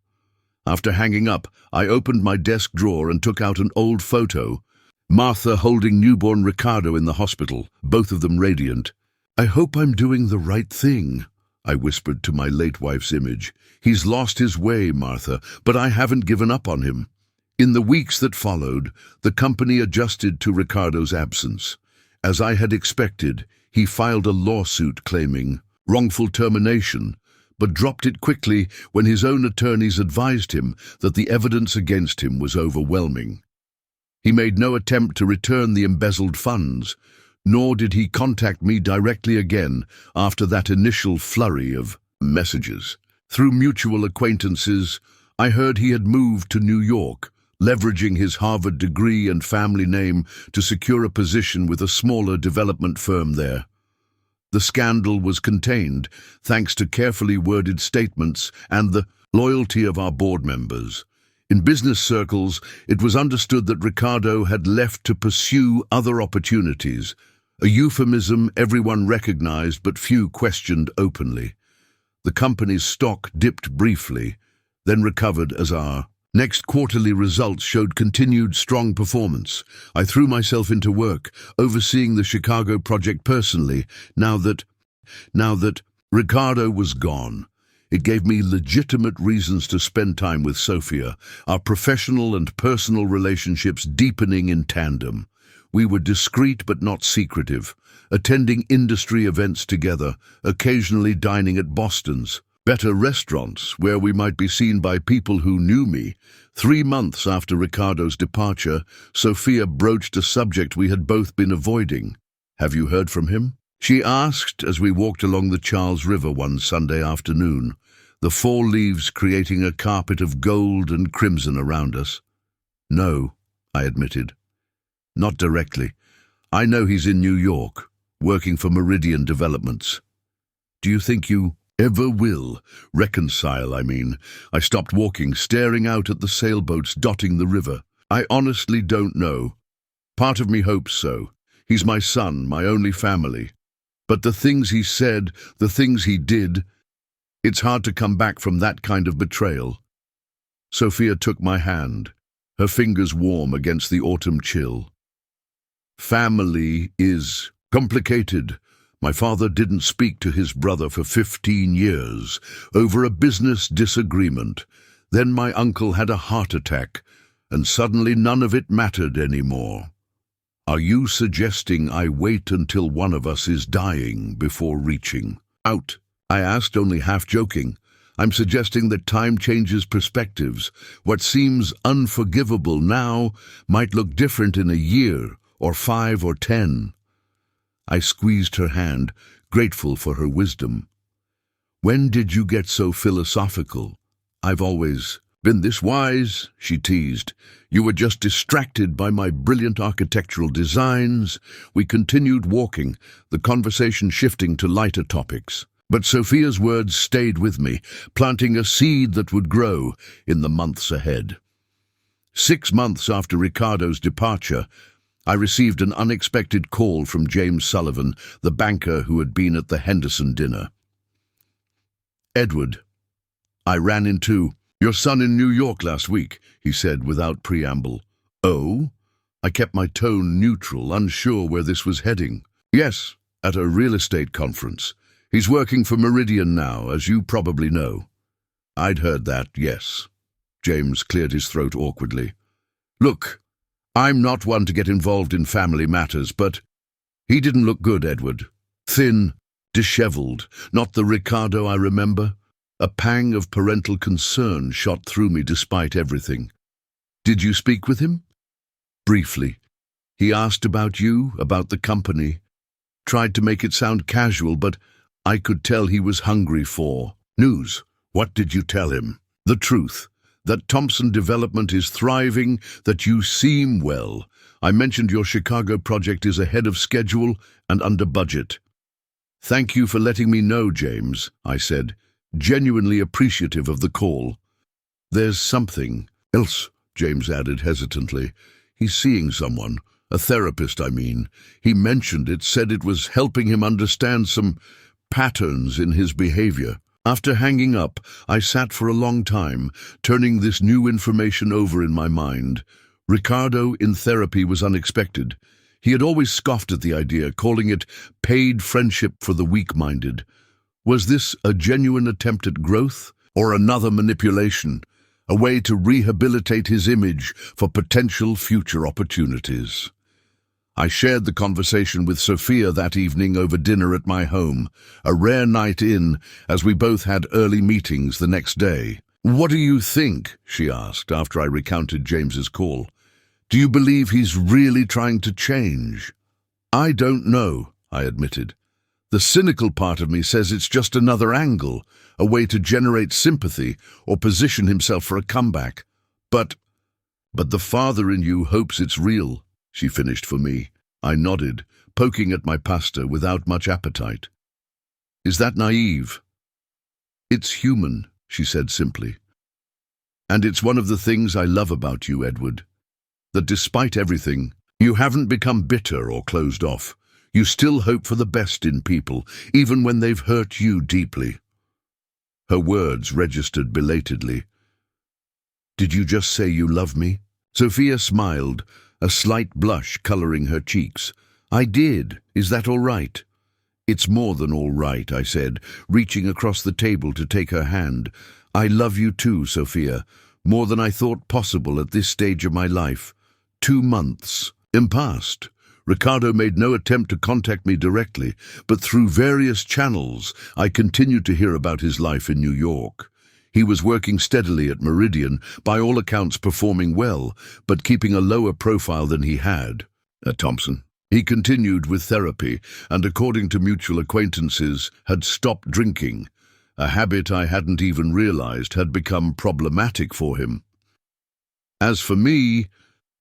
After hanging up, I opened my desk drawer and took out an old photo. Martha holding newborn Ricardo in the hospital, both of them radiant. "I hope I'm doing the right thing," I whispered to my late wife's image. "He's lost his way, Martha, but I haven't given up on him." In the weeks that followed, the company adjusted to Ricardo's absence. As I had expected, he filed a lawsuit claiming wrongful termination, but dropped it quickly when his own attorneys advised him that the evidence against him was overwhelming. He made no attempt to return the embezzled funds, nor did he contact me directly again after that initial flurry of messages. Through mutual acquaintances, I heard he had moved to New York, leveraging his Harvard degree and family name to secure a position with a smaller development firm there. The scandal was contained thanks to carefully worded statements and the loyalty of our board members. In business circles, it was understood that Ricardo had left to pursue other opportunities, a euphemism everyone recognized but few questioned openly. The company's stock dipped briefly, then recovered as our next quarterly results showed continued strong performance. I threw myself into work, overseeing the Chicago project personally, now that Ricardo was gone. It gave me legitimate reasons to spend time with Sophia, our professional and personal relationships deepening in tandem. We were discreet but not secretive, attending industry events together, occasionally dining at Boston's better restaurants where we might be seen by people who knew me. 3 months after Ricardo's departure, Sophia broached a subject we had both been avoiding. "Have you heard from him?" she asked as we walked along the Charles River one Sunday afternoon, the fall leaves creating a carpet of gold and crimson around us. "No," I admitted. "Not directly. I know he's in New York, working for Meridian Developments." "Do you think you ever will reconcile, I mean?" I stopped walking, staring out at the sailboats dotting the river. "I honestly don't know. Part of me hopes so. He's my son, my only family. But the things he said, the things he did, it's hard to come back from that kind of betrayal." Sophia took my hand, her fingers warm against the autumn chill. "Family is complicated. My father didn't speak to his brother for 15 years over a business disagreement. Then my uncle had a heart attack, and suddenly none of it mattered anymore. Are you suggesting I wait until one of us is dying before reaching out?" I asked, only half joking. "I'm suggesting that time changes perspectives. What seems unforgivable now might look different in a year, or 5 or 10. I squeezed her hand, grateful for her wisdom. "When did you get so philosophical?" "I've always been this wise," she teased. "You were just distracted by my brilliant architectural designs." We continued walking, the conversation shifting to lighter topics. But Sophia's words stayed with me, planting a seed that would grow in the months ahead. 6 months after Ricardo's departure, I received an unexpected call from James Sullivan, the banker who had been at the Henderson dinner. "Edward, I ran into your son in New York last week," he said without preamble. "Oh?" I kept my tone neutral, unsure where this was heading. "Yes, at a real estate conference. He's working for Meridian now, as you probably know." "I'd heard that, yes." James cleared his throat awkwardly. "Look, I'm not one to get involved in family matters, but he didn't look good, Edward. Thin, dishevelled, not the Ricardo I remember. A pang of parental concern shot through me despite everything. Did you speak with him? Briefly. He asked about you, about the company. Tried to make it sound casual, but I could tell he was hungry for news. What did you tell him? The truth. That Thompson Development is thriving, that you seem well. I mentioned your Chicago project is ahead of schedule and under budget. Thank you for letting me know, James, I said, genuinely appreciative of the call. There's something else, James added hesitantly. He's seeing someone, a therapist, I mean. He mentioned it, said it was helping him understand some patterns in his behavior. After hanging up, I sat for a long time, turning this new information over in my mind. Ricardo in therapy was unexpected. He had always scoffed at the idea, calling it paid friendship for the weak-minded. Was this a genuine attempt at growth, or another manipulation, a way to rehabilitate his image for potential future opportunities? I shared the conversation with Sophia that evening over dinner at my home, a rare night in, as we both had early meetings the next day. What do you think? She asked after I recounted James's call. Do you believe he's really trying to change? I don't know, I admitted. The cynical part of me says it's just another angle, a way to generate sympathy or position himself for a comeback. But the father in you hopes it's real, she finished for me. I nodded, poking at my pasta without much appetite. Is that naive? It's human, she said simply. And it's one of the things I love about you, Edward. That despite everything, you haven't become bitter or closed off. You still hope for the best in people, even when they've hurt you deeply. Her words registered belatedly. Did you just say you love me? Sophia smiled, a slight blush coloring her cheeks. I did. Is that all right? It's more than all right, I said, reaching across the table to take her hand. I love you too, Sophia, more than I thought possible at this stage of my life. 2 months passed. Ricardo made no attempt to contact me directly, but through various channels I continued to hear about his life in New York. He was working steadily at Meridian, by all accounts performing well, but keeping a lower profile than he had at Thompson. He continued with therapy, and according to mutual acquaintances, had stopped drinking, a habit I hadn't even realized had become problematic for him. As for me,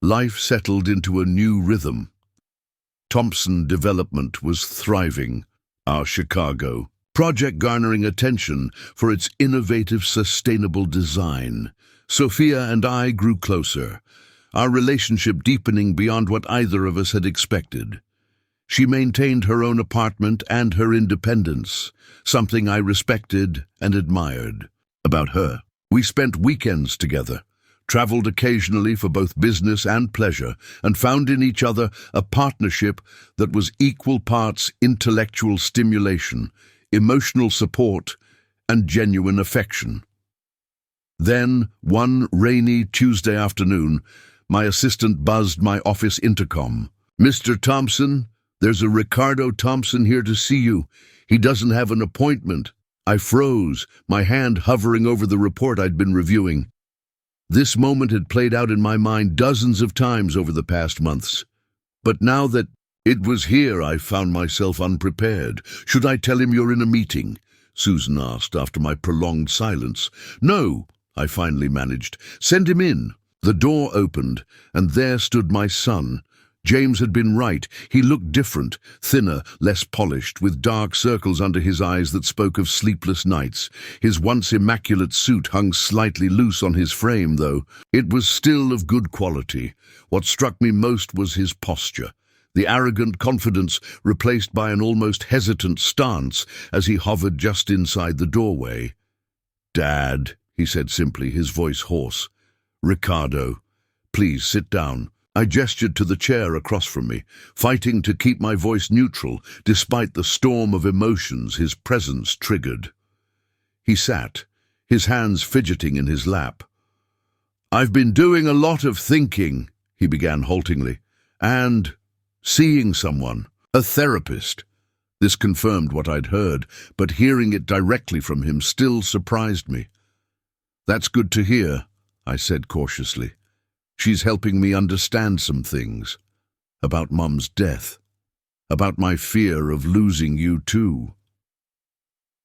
life settled into a new rhythm. Thompson Development was thriving, our Chicago project garnering attention for its innovative, sustainable design. Sophia and I grew closer, our relationship deepening beyond what either of us had expected. She maintained her own apartment and her independence, something I respected and admired about her. We spent weekends together, traveled occasionally for both business and pleasure, and found in each other a partnership that was equal parts intellectual stimulation, emotional support, and genuine affection. Then, one rainy Tuesday afternoon, my assistant buzzed my office intercom. Mr. Thompson, there's a Ricardo Thompson here to see you. He doesn't have an appointment. I froze, my hand hovering over the report I'd been reviewing. This moment had played out in my mind dozens of times over the past months. But now that it was here, I found myself unprepared. Should I tell him you're in a meeting? Susan asked after my prolonged silence. No, I finally managed. Send him in. The door opened, and there stood my son. James had been right. He looked different, thinner, less polished, with dark circles under his eyes that spoke of sleepless nights. His once immaculate suit hung slightly loose on his frame, though. It was still of good quality. What struck me most was his posture. The arrogant confidence replaced by an almost hesitant stance as he hovered just inside the doorway. "Dad," he said simply, his voice hoarse. "Ricardo, please sit down." I gestured to the chair across from me, fighting to keep my voice neutral despite the storm of emotions his presence triggered. He sat, his hands fidgeting in his lap. "I've been doing a lot of thinking," he began haltingly. And seeing someone, a therapist. This confirmed what I'd heard, but hearing it directly from him still surprised me. That's good to hear, I said cautiously. She's helping me understand some things. About Mum's death. About my fear of losing you too.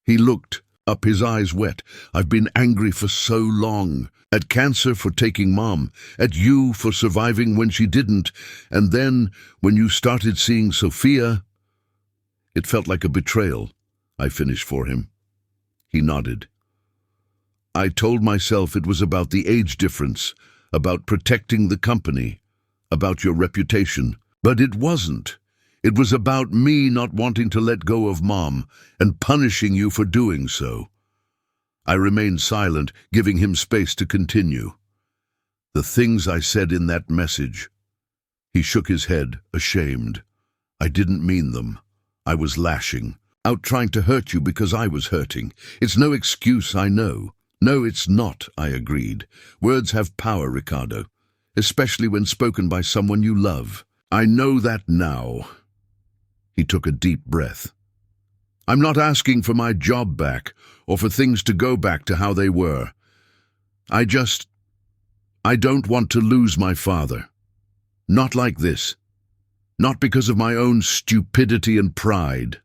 He looked up, his eyes wet. I've been angry for so long. At cancer for taking Mom, at you for surviving when she didn't, and then, when you started seeing Sophia... It felt like a betrayal, I finished for him. He nodded. I told myself it was about the age difference, about protecting the company, about your reputation. But it wasn't. It was about me not wanting to let go of Mom and punishing you for doing so. I remained silent, giving him space to continue. The things I said in that message. He shook his head, ashamed. I didn't mean them. I was lashing, out trying to hurt you because I was hurting. It's no excuse, I know. No, it's not, I agreed. Words have power, Ricardo, especially when spoken by someone you love. I know that now. He took a deep breath. I'm not asking for my job back or for things to go back to how they were. I don't want to lose my father. Not like this. Not because of my own stupidity and pride.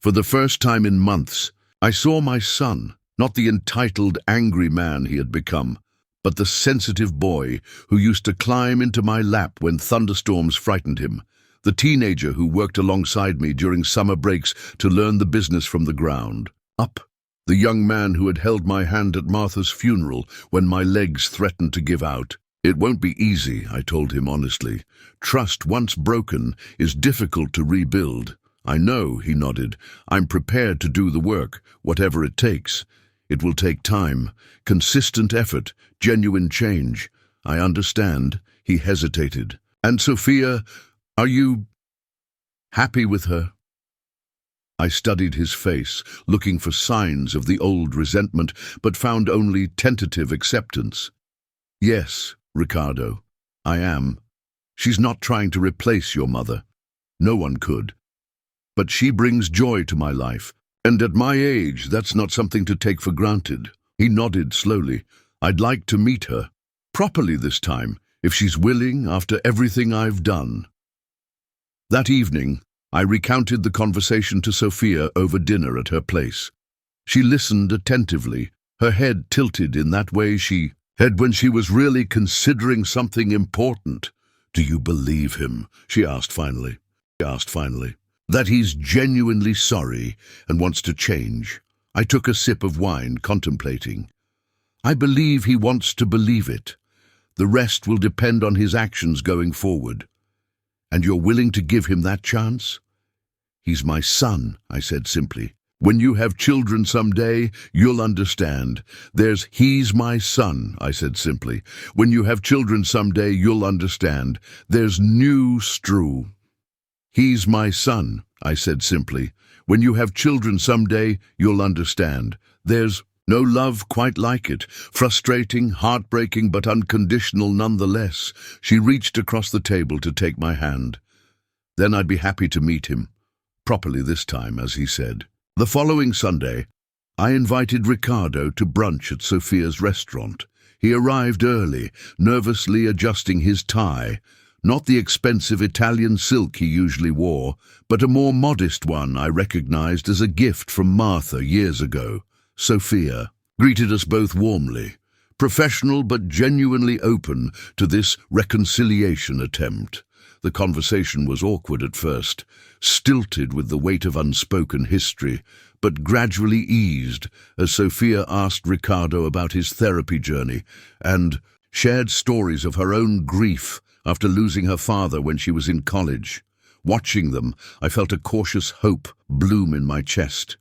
For the first time in months, I saw my son, not the entitled, angry man he had become, but the sensitive boy who used to climb into my lap when thunderstorms frightened him, the teenager who worked alongside me during summer breaks to learn the business from the ground up, the young man who had held my hand at Martha's funeral when my legs threatened to give out. It won't be easy, I told him honestly. Trust, once broken, is difficult to rebuild. I know, he nodded. I'm prepared to do the work, whatever it takes. It will take time, consistent effort, genuine change. I understand. He hesitated. And Sophia, are you happy with her? I studied his face, looking for signs of the old resentment, but found only tentative acceptance. Yes, Ricardo, I am. She's not trying to replace your mother. No one could. But she brings joy to my life, and at my age, that's not something to take for granted. He nodded slowly. I'd like to meet her, properly this time, if she's willing after everything I've done. That evening, I recounted the conversation to Sophia over dinner at her place. She listened attentively, her head tilted in that way she had when she was really considering something important. Do you believe him? She asked finally. That he's genuinely sorry and wants to change. I took a sip of wine, contemplating. I believe he wants to believe it. The rest will depend on his actions going forward. And you're willing to give him that chance? He's my son, I said simply. When you have children someday, you'll understand. He's my son, I said simply. When you have children someday, you'll understand. There's new Strew. He's my son, I said simply. When you have children someday, you'll understand. There's no love quite like it. Frustrating, heartbreaking, but unconditional nonetheless. She reached across the table to take my hand. Then I'd be happy to meet him. Properly this time, as he said. The following Sunday, I invited Ricardo to brunch at Sophia's restaurant. He arrived early, nervously adjusting his tie, not the expensive Italian silk he usually wore, but a more modest one I recognized as a gift from Martha years ago. Sophia greeted us both warmly, professional but genuinely open to this reconciliation attempt. The conversation was awkward at first, stilted with the weight of unspoken history, but gradually eased as Sophia asked Ricardo about his therapy journey and shared stories of her own grief after losing her father when she was in college. Watching them, I felt a cautious hope bloom in my chest.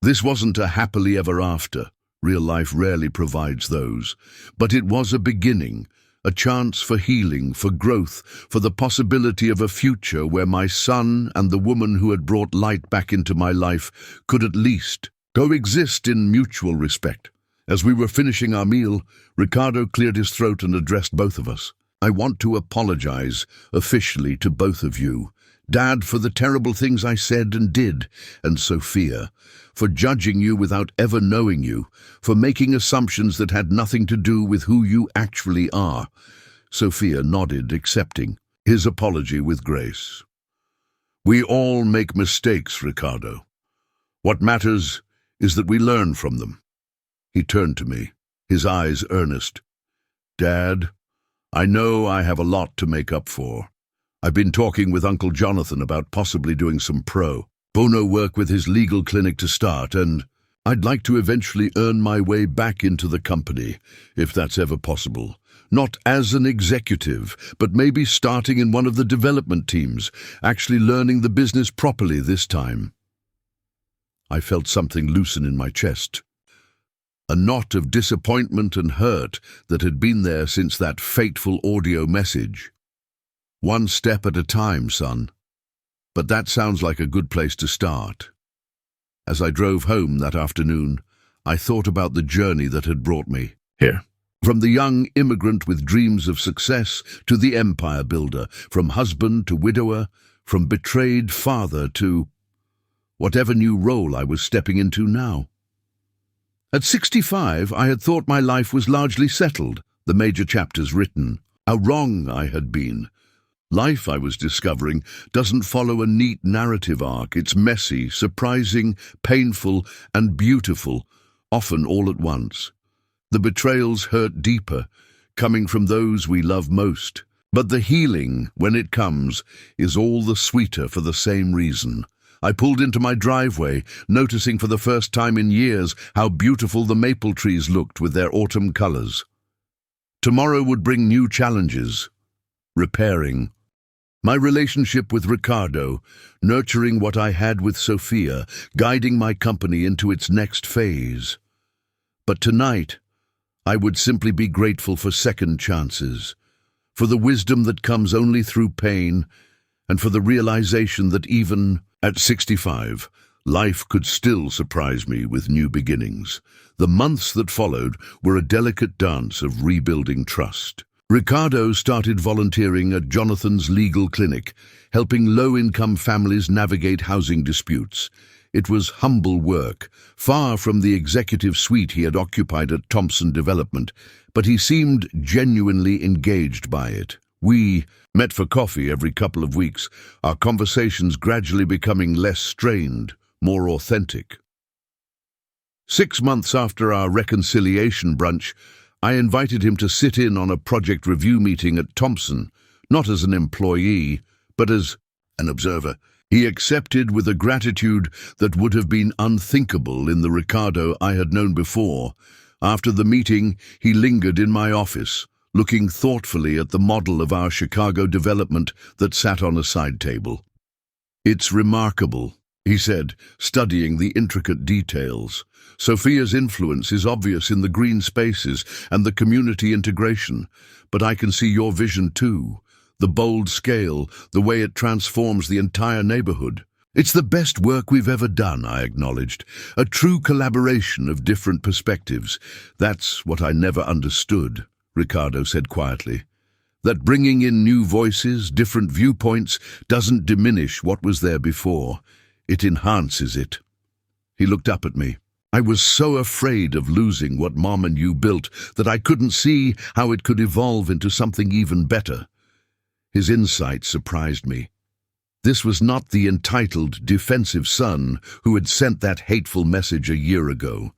This wasn't a happily ever after. Real life rarely provides those. But it was a beginning, a chance for healing, for growth, for the possibility of a future where my son and the woman who had brought light back into my life could at least coexist in mutual respect. As we were finishing our meal, Ricardo cleared his throat and addressed both of us. I want to apologize officially to both of you. Dad, for the terrible things I said and did, and Sophia, for judging you without ever knowing you, for making assumptions that had nothing to do with who you actually are. Sophia nodded, accepting his apology with grace. We all make mistakes, Ricardo. What matters is that we learn from them. He turned to me, his eyes earnest. Dad, I know I have a lot to make up for. I've been talking with Uncle Jonathan about possibly doing some pro bono work with his legal clinic to start, and I'd like to eventually earn my way back into the company, if that's ever possible. Not as an executive, but maybe starting in one of the development teams, actually learning the business properly this time. I felt something loosen in my chest. A knot of disappointment and hurt that had been there since that fateful audio message. One step at a time, son. But that sounds like a good place to start. As I drove home that afternoon, I thought about the journey that had brought me here. From the young immigrant with dreams of success to the empire builder, from husband to widower, from betrayed father to whatever new role I was stepping into now. At 65, I had thought my life was largely settled, the major chapters written. How wrong I had been. Life, I was discovering, doesn't follow a neat narrative arc. It's messy, surprising, painful, and beautiful, often all at once. The betrayals hurt deeper, coming from those we love most. But the healing, when it comes, is all the sweeter for the same reason. I pulled into my driveway, noticing for the first time in years how beautiful the maple trees looked with their autumn colors. Tomorrow would bring new challenges. Repairing. My relationship with Ricardo, nurturing what I had with Sophia, guiding my company into its next phase. But tonight, I would simply be grateful for second chances, for the wisdom that comes only through pain, and for the realization that even at 65, life could still surprise me with new beginnings. The months that followed were a delicate dance of rebuilding trust. Ricardo started volunteering at Jonathan's legal clinic, helping low-income families navigate housing disputes. It was humble work, far from the executive suite he had occupied at Thompson Development, but he seemed genuinely engaged by it. We met for coffee every couple of weeks, our conversations gradually becoming less strained, more authentic. 6 months after our reconciliation brunch, I invited him to sit in on a project review meeting at Thompson, not as an employee, but as an observer. He accepted with a gratitude that would have been unthinkable in the Ricardo I had known before. After the meeting, he lingered in my office, looking thoughtfully at the model of our Chicago development that sat on a side table. It's remarkable, he said, studying the intricate details. Sophia's influence is obvious in the green spaces and the community integration, but I can see your vision too. The bold scale, the way it transforms the entire neighborhood. It's the best work we've ever done, I acknowledged. A true collaboration of different perspectives. That's what I never understood, Ricardo said quietly. That bringing in new voices, different viewpoints, doesn't diminish what was there before. It enhances it. He looked up at me. I was so afraid of losing what Mom and you built that I couldn't see how it could evolve into something even better. His insight surprised me. This was not the entitled, defensive son who had sent that hateful message a year ago.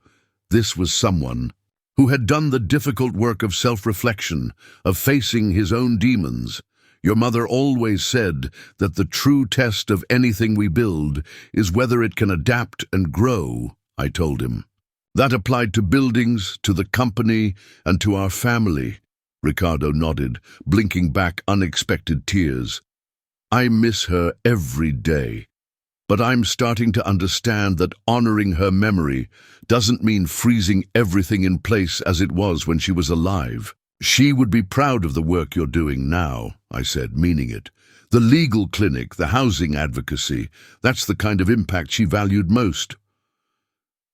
This was someone who had done the difficult work of self-reflection, of facing his own demons. Your mother always said that the true test of anything we build is whether it can adapt and grow, I told him. That applied to buildings, to the company, and to our family. Ricardo nodded, blinking back unexpected tears. I miss her every day, but I'm starting to understand that honoring her memory doesn't mean freezing everything in place as it was when she was alive. She would be proud of the work you're doing now, I said, meaning it. The legal clinic, the housing advocacy, that's the kind of impact she valued most.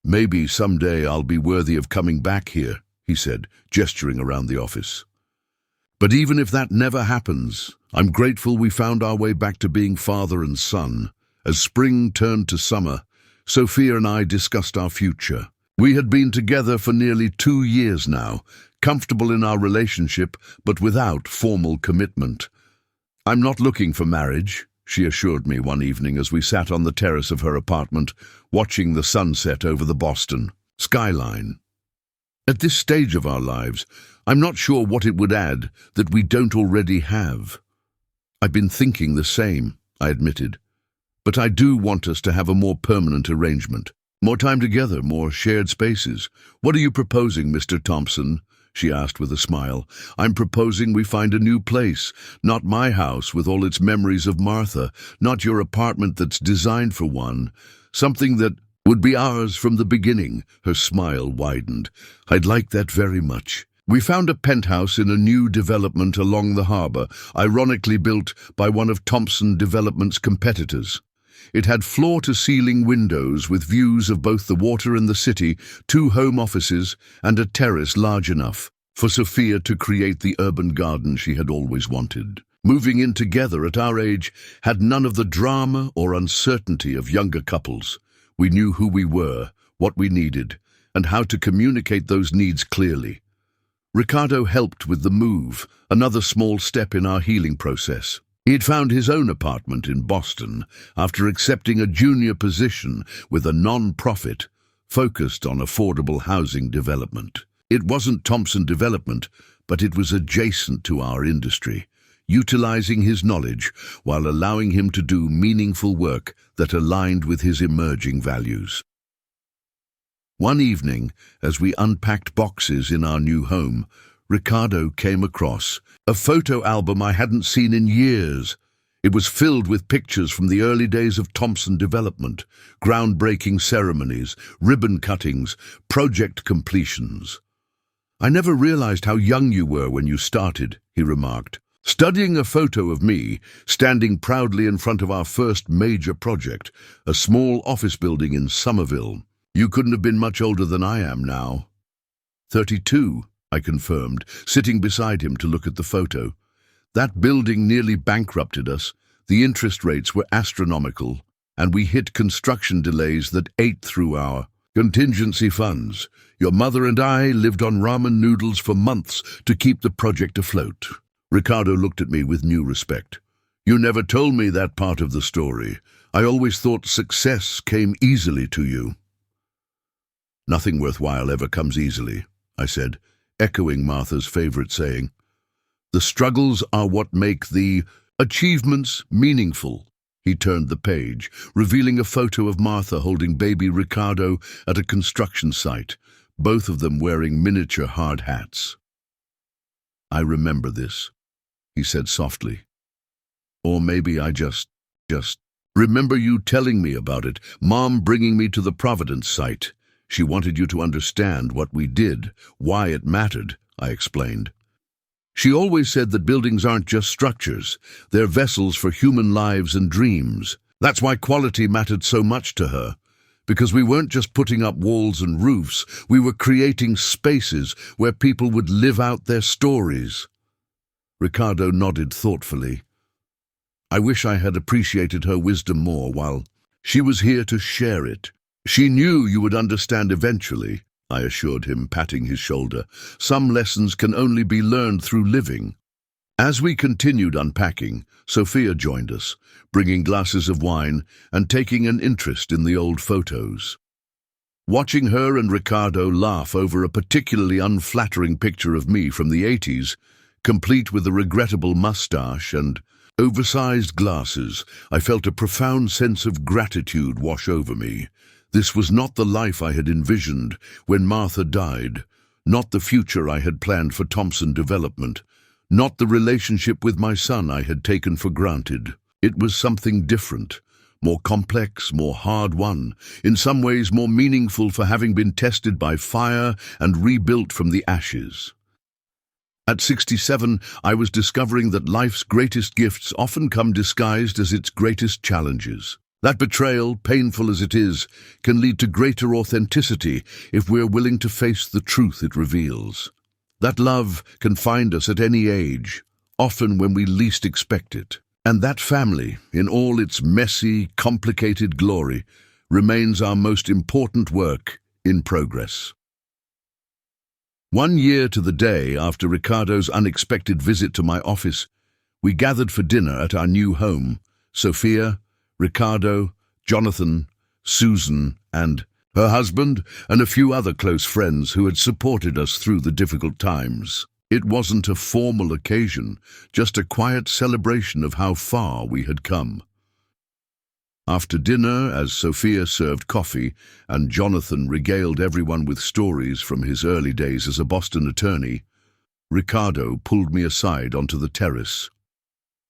Maybe someday I'll be worthy of coming back here, he said, gesturing around the office. But even if that never happens, I'm grateful we found our way back to being father and son. As spring turned to summer, Sophia and I discussed our future. We had been together for nearly 2 years now, comfortable in our relationship, but without formal commitment. "I'm not looking for marriage," she assured me one evening as we sat on the terrace of her apartment, watching the sunset over the Boston skyline. "At this stage of our lives, I'm not sure what it would add that we don't already have." "I've been thinking the same," I admitted. "But I do want us to have a more permanent arrangement. More time together, more shared spaces. What are you proposing, Mr. Thompson?" she asked with a smile. "I'm proposing we find a new place. Not my house with all its memories of Martha. Not your apartment that's designed for one. Something that would be ours from the beginning." Her smile widened. "I'd like that very much." We found a penthouse in a new development along the harbor, ironically built by one of Thompson Development's competitors. It had floor-to-ceiling windows with views of both the water and the city, 2 home offices, and a terrace large enough for Sophia to create the urban garden she had always wanted. Moving in together at our age had none of the drama or uncertainty of younger couples. We knew who we were, what we needed, and how to communicate those needs clearly. Ricardo helped with the move, another small step in our healing process. He had found his own apartment in Boston after accepting a junior position with a non-profit focused on affordable housing development. It wasn't Thompson Development, but it was adjacent to our industry, utilizing his knowledge while allowing him to do meaningful work that aligned with his emerging values. One evening, as we unpacked boxes in our new home, Ricardo came across a photo album I hadn't seen in years. It was filled with pictures from the early days of Thompson Development, groundbreaking ceremonies, ribbon cuttings, project completions. "I never realized how young you were when you started," he remarked, studying a photo of me standing proudly in front of our first major project, a small office building in Somerville. "You couldn't have been much older than I am now." 32. I confirmed, sitting beside him to look at the photo. "That building nearly bankrupted us. The interest rates were astronomical, and we hit construction delays that ate through our contingency funds. Your mother and I lived on ramen noodles for months to keep the project afloat." Ricardo looked at me with new respect. "You never told me that part of the story. I always thought success came easily to you." "Nothing worthwhile ever comes easily," I said, echoing Martha's favorite saying. "The struggles are what make the achievements meaningful." He turned the page, revealing a photo of Martha holding baby Ricardo at a construction site, both of them wearing miniature hard hats. "I remember this," he said softly. "Or maybe I just remember you telling me about it, Mom bringing me to the Providence site. She wanted you to understand what we did, why it mattered," I explained. "She always said that buildings aren't just structures, they're vessels for human lives and dreams. That's why quality mattered so much to her. Because we weren't just putting up walls and roofs, we were creating spaces where people would live out their stories." Ricardo nodded thoughtfully. "I wish I had appreciated her wisdom more while she was here to share it. She knew you would understand eventually," I assured him, patting his shoulder. "Some lessons can only be learned through living." As we continued unpacking, Sophia joined us, bringing glasses of wine and taking an interest in the old photos. Watching her and Ricardo laugh over a particularly unflattering picture of me from the 80s, complete with a regrettable mustache and oversized glasses, I felt a profound sense of gratitude wash over me. This was not the life I had envisioned when Martha died, not the future I had planned for Thompson Development, not the relationship with my son I had taken for granted. It was something different, more complex, more hard-won, in some ways more meaningful for having been tested by fire and rebuilt from the ashes. At 67, I was discovering that life's greatest gifts often come disguised as its greatest challenges. That betrayal, painful as it is, can lead to greater authenticity if we're willing to face the truth it reveals. That love can find us at any age, often when we least expect it. And that family, in all its messy, complicated glory, remains our most important work in progress. 1 year to the day after Ricardo's unexpected visit to my office, we gathered for dinner at our new home. Sophia, Ricardo, Jonathan, Susan, and her husband, and a few other close friends who had supported us through the difficult times. It wasn't a formal occasion, just a quiet celebration of how far we had come. After dinner, as Sophia served coffee and Jonathan regaled everyone with stories from his early days as a Boston attorney, Ricardo pulled me aside onto the terrace.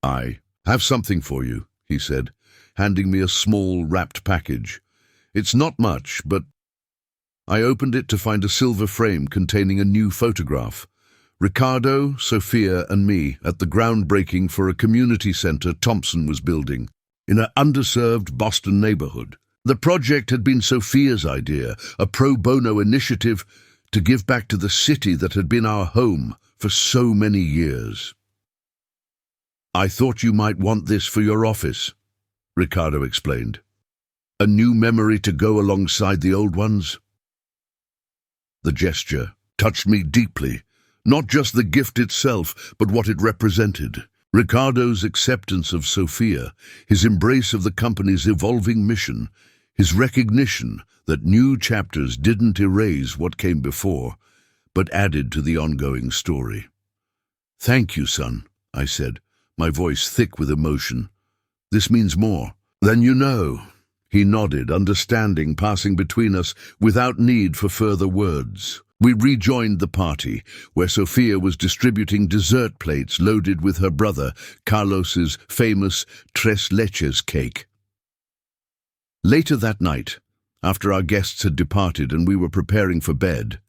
"I have something for you," he said, handing me a small wrapped package. "It's not much, but—" I opened it to find a silver frame containing a new photograph. Ricardo, Sophia, and me at the groundbreaking for a community center Thompson was building in an underserved Boston neighborhood. The project had been Sophia's idea, a pro bono initiative to give back to the city that had been our home for so many years. "I thought you might want this for your office," Ricardo explained. "A new memory to go alongside the old ones." The gesture touched me deeply, not just the gift itself, but what it represented. Ricardo's acceptance of Sophia, his embrace of the company's evolving mission, his recognition that new chapters didn't erase what came before, but added to the ongoing story. "Thank you, son," I said, my voice thick with emotion. "This means more than you know." He nodded, understanding passing between us without need for further words. We rejoined the party, where Sophia was distributing dessert plates loaded with her brother, Carlos's famous tres leches cake. Later that night, after our guests had departed and we were preparing for bed,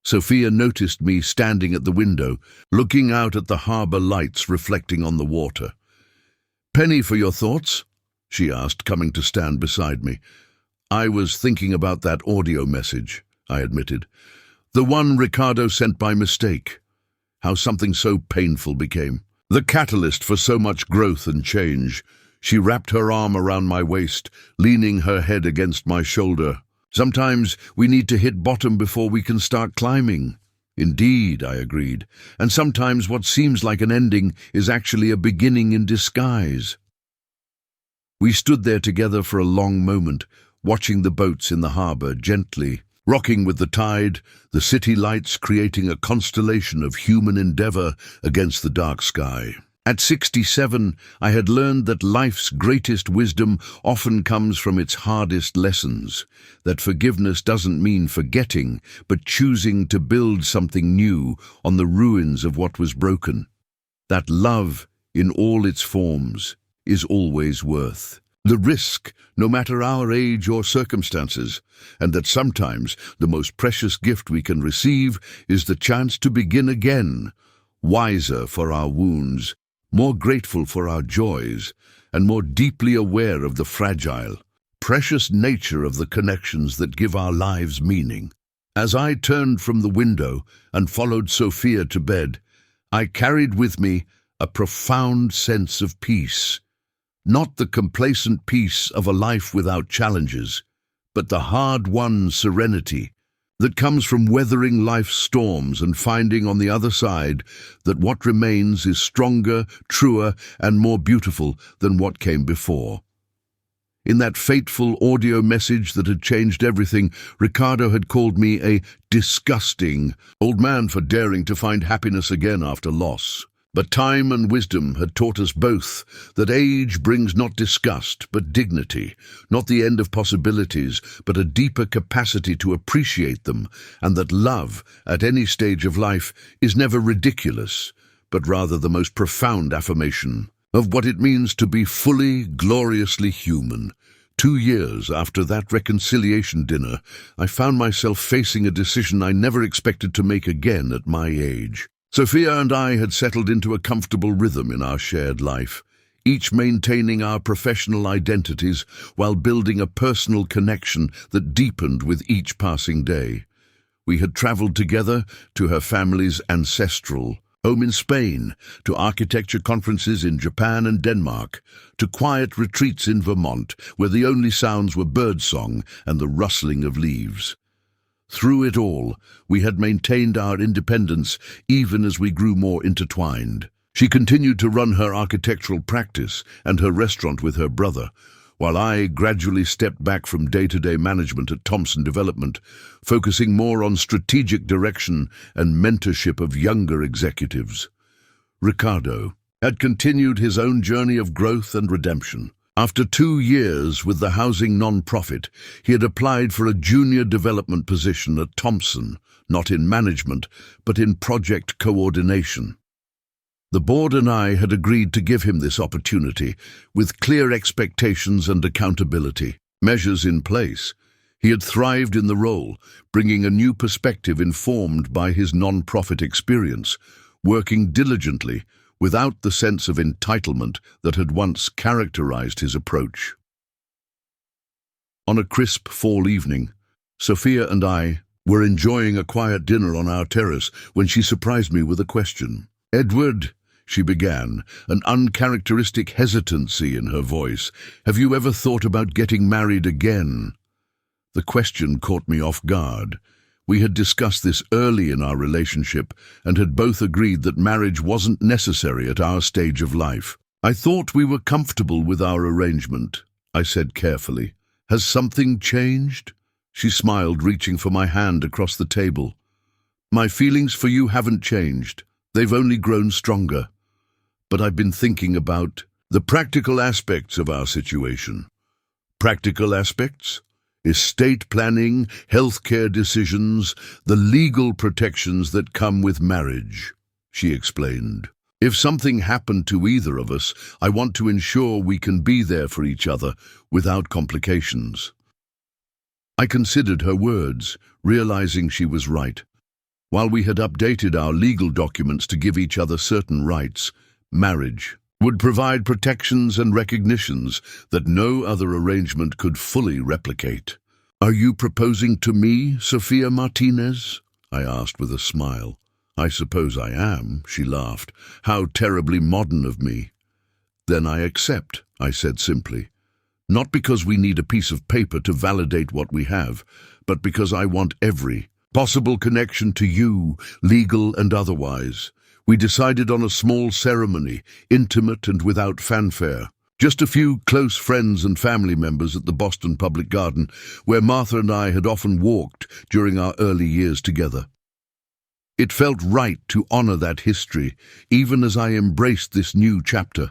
Sophia noticed me standing at the window, looking out at the harbor lights reflecting on the water. "Penny for your thoughts?" she asked, coming to stand beside me. "I was thinking about that audio message," I admitted. "The one Ricardo sent by mistake. How something so painful became the catalyst for so much growth and change." She wrapped her arm around my waist, leaning her head against my shoulder. "Sometimes we need to hit bottom before we can start climbing." "Indeed," I agreed. "And sometimes what seems like an ending is actually a beginning in disguise." We stood there together for a long moment, watching the boats in the harbor gently rocking with the tide, the city lights creating a constellation of human endeavor against the dark sky. At 67, I had learned that life's greatest wisdom often comes from its hardest lessons, that forgiveness doesn't mean forgetting, but choosing to build something new on the ruins of what was broken. That love, in all its forms, is always worth the risk, no matter our age or circumstances, and that sometimes the most precious gift we can receive is the chance to begin again, wiser for our wounds, more grateful for our joys, and more deeply aware of the fragile, precious nature of the connections that give our lives meaning. As I turned from the window and followed Sophia to bed, I carried with me a profound sense of peace. Not the complacent peace of a life without challenges, but the hard-won serenity that comes from weathering life's storms and finding on the other side that what remains is stronger, truer, and more beautiful than what came before. In that fateful audio message that had changed everything, Ricardo had called me a disgusting old man for daring to find happiness again after loss. But time and wisdom had taught us both that age brings not disgust, but dignity, not the end of possibilities, but a deeper capacity to appreciate them, and that love, at any stage of life, is never ridiculous, but rather the most profound affirmation of what it means to be fully, gloriously human. 2 years after that reconciliation dinner, I found myself facing a decision I never expected to make again at my age. Sophia and I had settled into a comfortable rhythm in our shared life, each maintaining our professional identities while building a personal connection that deepened with each passing day. We had traveled together to her family's ancestral home in Spain, to architecture conferences in Japan and Denmark, to quiet retreats in Vermont, where the only sounds were birdsong and the rustling of leaves. Through it all, we had maintained our independence even as we grew more intertwined. She continued to run her architectural practice and her restaurant with her brother, while I gradually stepped back from day-to-day management at Thompson Development, focusing more on strategic direction and mentorship of younger executives. Ricardo had continued his own journey of growth and redemption. After 2 years with the housing non-profit, he had applied for a junior development position at Thompson, not in management, but in project coordination. The board and I had agreed to give him this opportunity, with clear expectations and accountability, measures in place. He had thrived in the role, bringing a new perspective informed by his non-profit experience, working diligently, without the sense of entitlement that had once characterized his approach. On a crisp fall evening, Sophia and I were enjoying a quiet dinner on our terrace when she surprised me with a question. "Edward," she began, an uncharacteristic hesitancy in her voice, "have you ever thought about getting married again?" The question caught me off guard. We had discussed this early in our relationship and had both agreed that marriage wasn't necessary at our stage of life. "I thought we were comfortable with our arrangement," I said carefully. "Has something changed?" She smiled, reaching for my hand across the table. "My feelings for you haven't changed. They've only grown stronger. But I've been thinking about the practical aspects of our situation." "Practical aspects?" "Estate planning, healthcare decisions, the legal protections that come with marriage," she explained. "If something happened to either of us, I want to ensure we can be there for each other without complications." I considered her words, realizing she was right. While we had updated our legal documents to give each other certain rights, marriage would provide protections and recognitions that no other arrangement could fully replicate. "Are you proposing to me, Sophia Martinez?" I asked with a smile. "I suppose I am," she laughed. "How terribly modern of me." "Then I accept," I said simply. "Not because we need a piece of paper to validate what we have, but because I want every possible connection to you, legal and otherwise." We decided on a small ceremony, intimate and without fanfare. Just a few close friends and family members at the Boston Public Garden, where Martha and I had often walked during our early years together. It felt right to honor that history, even as I embraced this new chapter.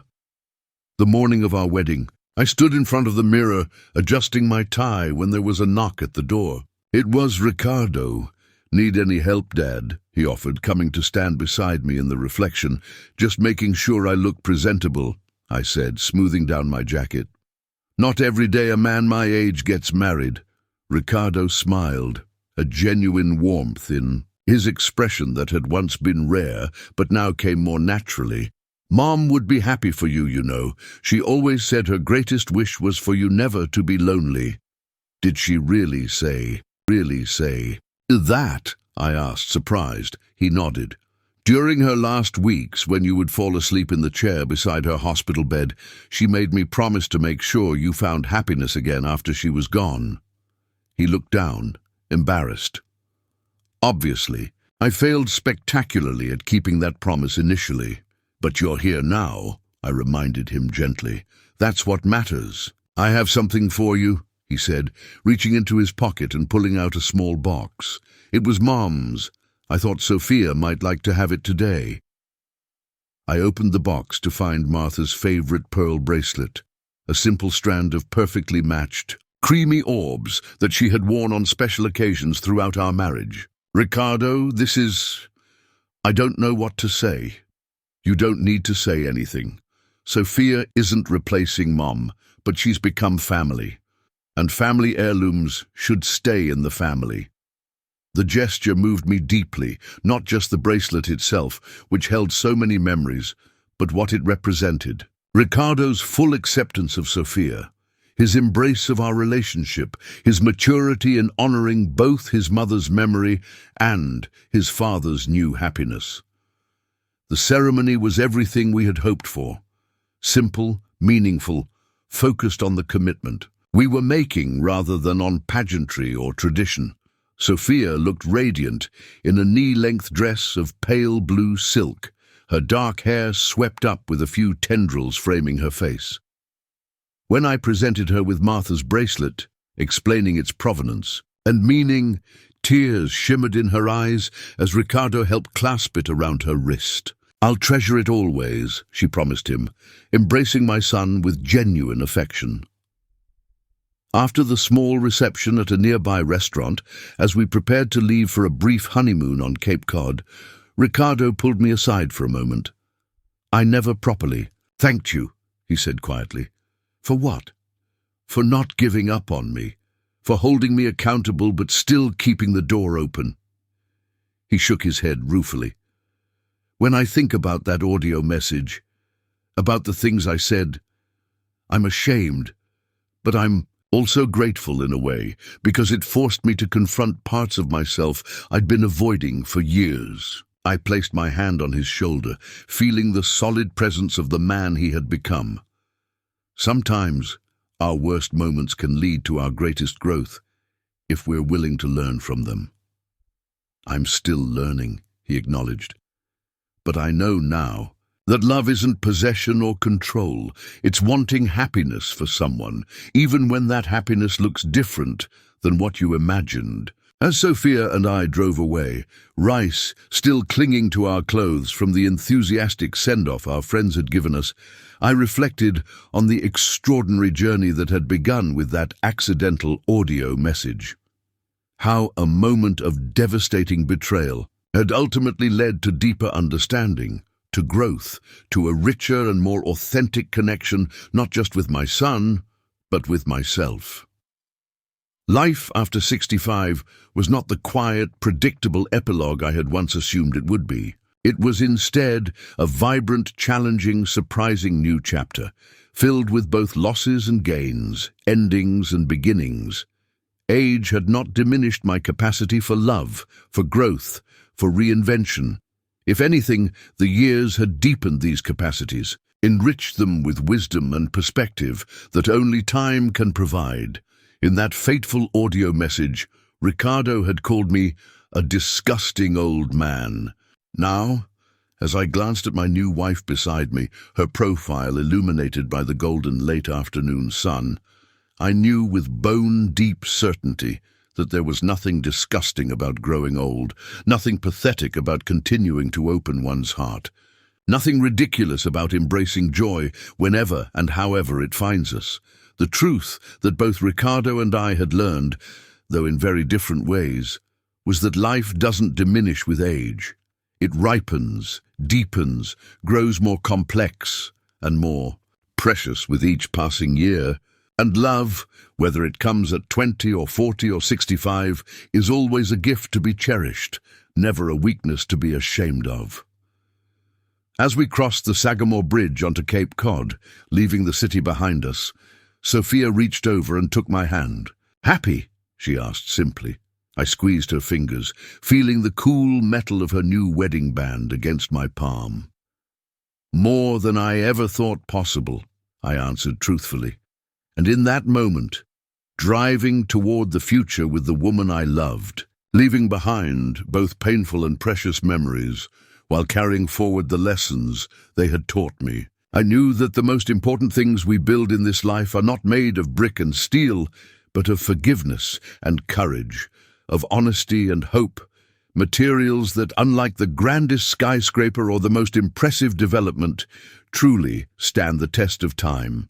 The morning of our wedding, I stood in front of the mirror, adjusting my tie when there was a knock at the door. It was Ricardo. "Need any help, Dad?" he offered, coming to stand beside me in the reflection. "Just making sure I look presentable," I said, smoothing down my jacket. "Not every day a man my age gets married." Ricardo smiled, a genuine warmth in his expression that had once been rare, but now came more naturally. "Mom would be happy for you, you know. She always said her greatest wish was for you never to be lonely." "Did she really say that?" I asked, surprised. He nodded. "During her last weeks, when you would fall asleep in the chair beside her hospital bed, she made me promise to make sure you found happiness again after she was gone." He looked down, embarrassed. "Obviously, I failed spectacularly at keeping that promise initially. But you're here now," I reminded him gently. "That's what matters." "I have something for you," he said, reaching into his pocket and pulling out a small box. "It was Mom's. I thought Sophia might like to have it today." I opened the box to find Martha's favorite pearl bracelet, a simple strand of perfectly matched, creamy orbs that she had worn on special occasions throughout our marriage. "Ricardo, this is... I don't know what to say." "You don't need to say anything. Sophia isn't replacing Mom, but she's become family. And family heirlooms should stay in the family." The gesture moved me deeply, not just the bracelet itself, which held so many memories, but what it represented. Ricardo's full acceptance of Sophia, his embrace of our relationship, his maturity in honoring both his mother's memory and his father's new happiness. The ceremony was everything we had hoped for. Simple, meaningful, focused on the commitment we were making rather than on pageantry or tradition. Sophia looked radiant in a knee-length dress of pale blue silk, her dark hair swept up with a few tendrils framing her face. When I presented her with Martha's bracelet, explaining its provenance and meaning, tears shimmered in her eyes as Ricardo helped clasp it around her wrist. "I'll treasure it always," she promised him, embracing my son with genuine affection. After the small reception at a nearby restaurant, as we prepared to leave for a brief honeymoon on Cape Cod, Ricardo pulled me aside for a moment. "I never properly thanked you," he said quietly. "For what?" "For not giving up on me, for holding me accountable but still keeping the door open." He shook his head ruefully. "When I think about that audio message, about the things I said, I'm ashamed, but I'm also grateful in a way, because it forced me to confront parts of myself I'd been avoiding for years." I placed my hand on his shoulder, feeling the solid presence of the man he had become. Sometimes our worst moments can lead to our greatest growth, if we're willing to learn from them. "I'm still learning," he acknowledged. "But I know now that love isn't possession or control. It's wanting happiness for someone, even when that happiness looks different than what you imagined." As Sophia and I drove away, Rice still clinging to our clothes from the enthusiastic send-off our friends had given us, I reflected on the extraordinary journey that had begun with that accidental audio message. How a moment of devastating betrayal had ultimately led to deeper understanding, to growth, to a richer and more authentic connection, not just with my son, but with myself. Life after 65 was not the quiet, predictable epilogue I had once assumed it would be. It was instead a vibrant, challenging, surprising new chapter, filled with both losses and gains, endings and beginnings. Age had not diminished my capacity for love, for growth, for reinvention. If anything, the years had deepened these capacities, enriched them with wisdom and perspective that only time can provide. In that fateful audio message, Ricardo had called me a disgusting old man. Now, as I glanced at my new wife beside me, her profile illuminated by the golden late-afternoon sun, I knew with bone-deep certainty that there was nothing disgusting about growing old, nothing pathetic about continuing to open one's heart, nothing ridiculous about embracing joy whenever and however it finds us. The truth that both Ricardo and I had learned, though in very different ways, was that life doesn't diminish with age. It ripens, deepens, grows more complex and more precious with each passing year. And love, whether it comes at 20 or 40 or 65, is always a gift to be cherished, never a weakness to be ashamed of. As we crossed the Sagamore Bridge onto Cape Cod, leaving the city behind us, Sophia reached over and took my hand. "Happy?" she asked simply. I squeezed her fingers, feeling the cool metal of her new wedding band against my palm. "More than I ever thought possible," I answered truthfully. And in that moment, driving toward the future with the woman I loved, leaving behind both painful and precious memories, while carrying forward the lessons they had taught me, I knew that the most important things we build in this life are not made of brick and steel, but of forgiveness and courage, of honesty and hope, materials that, unlike the grandest skyscraper or the most impressive development, truly stand the test of time.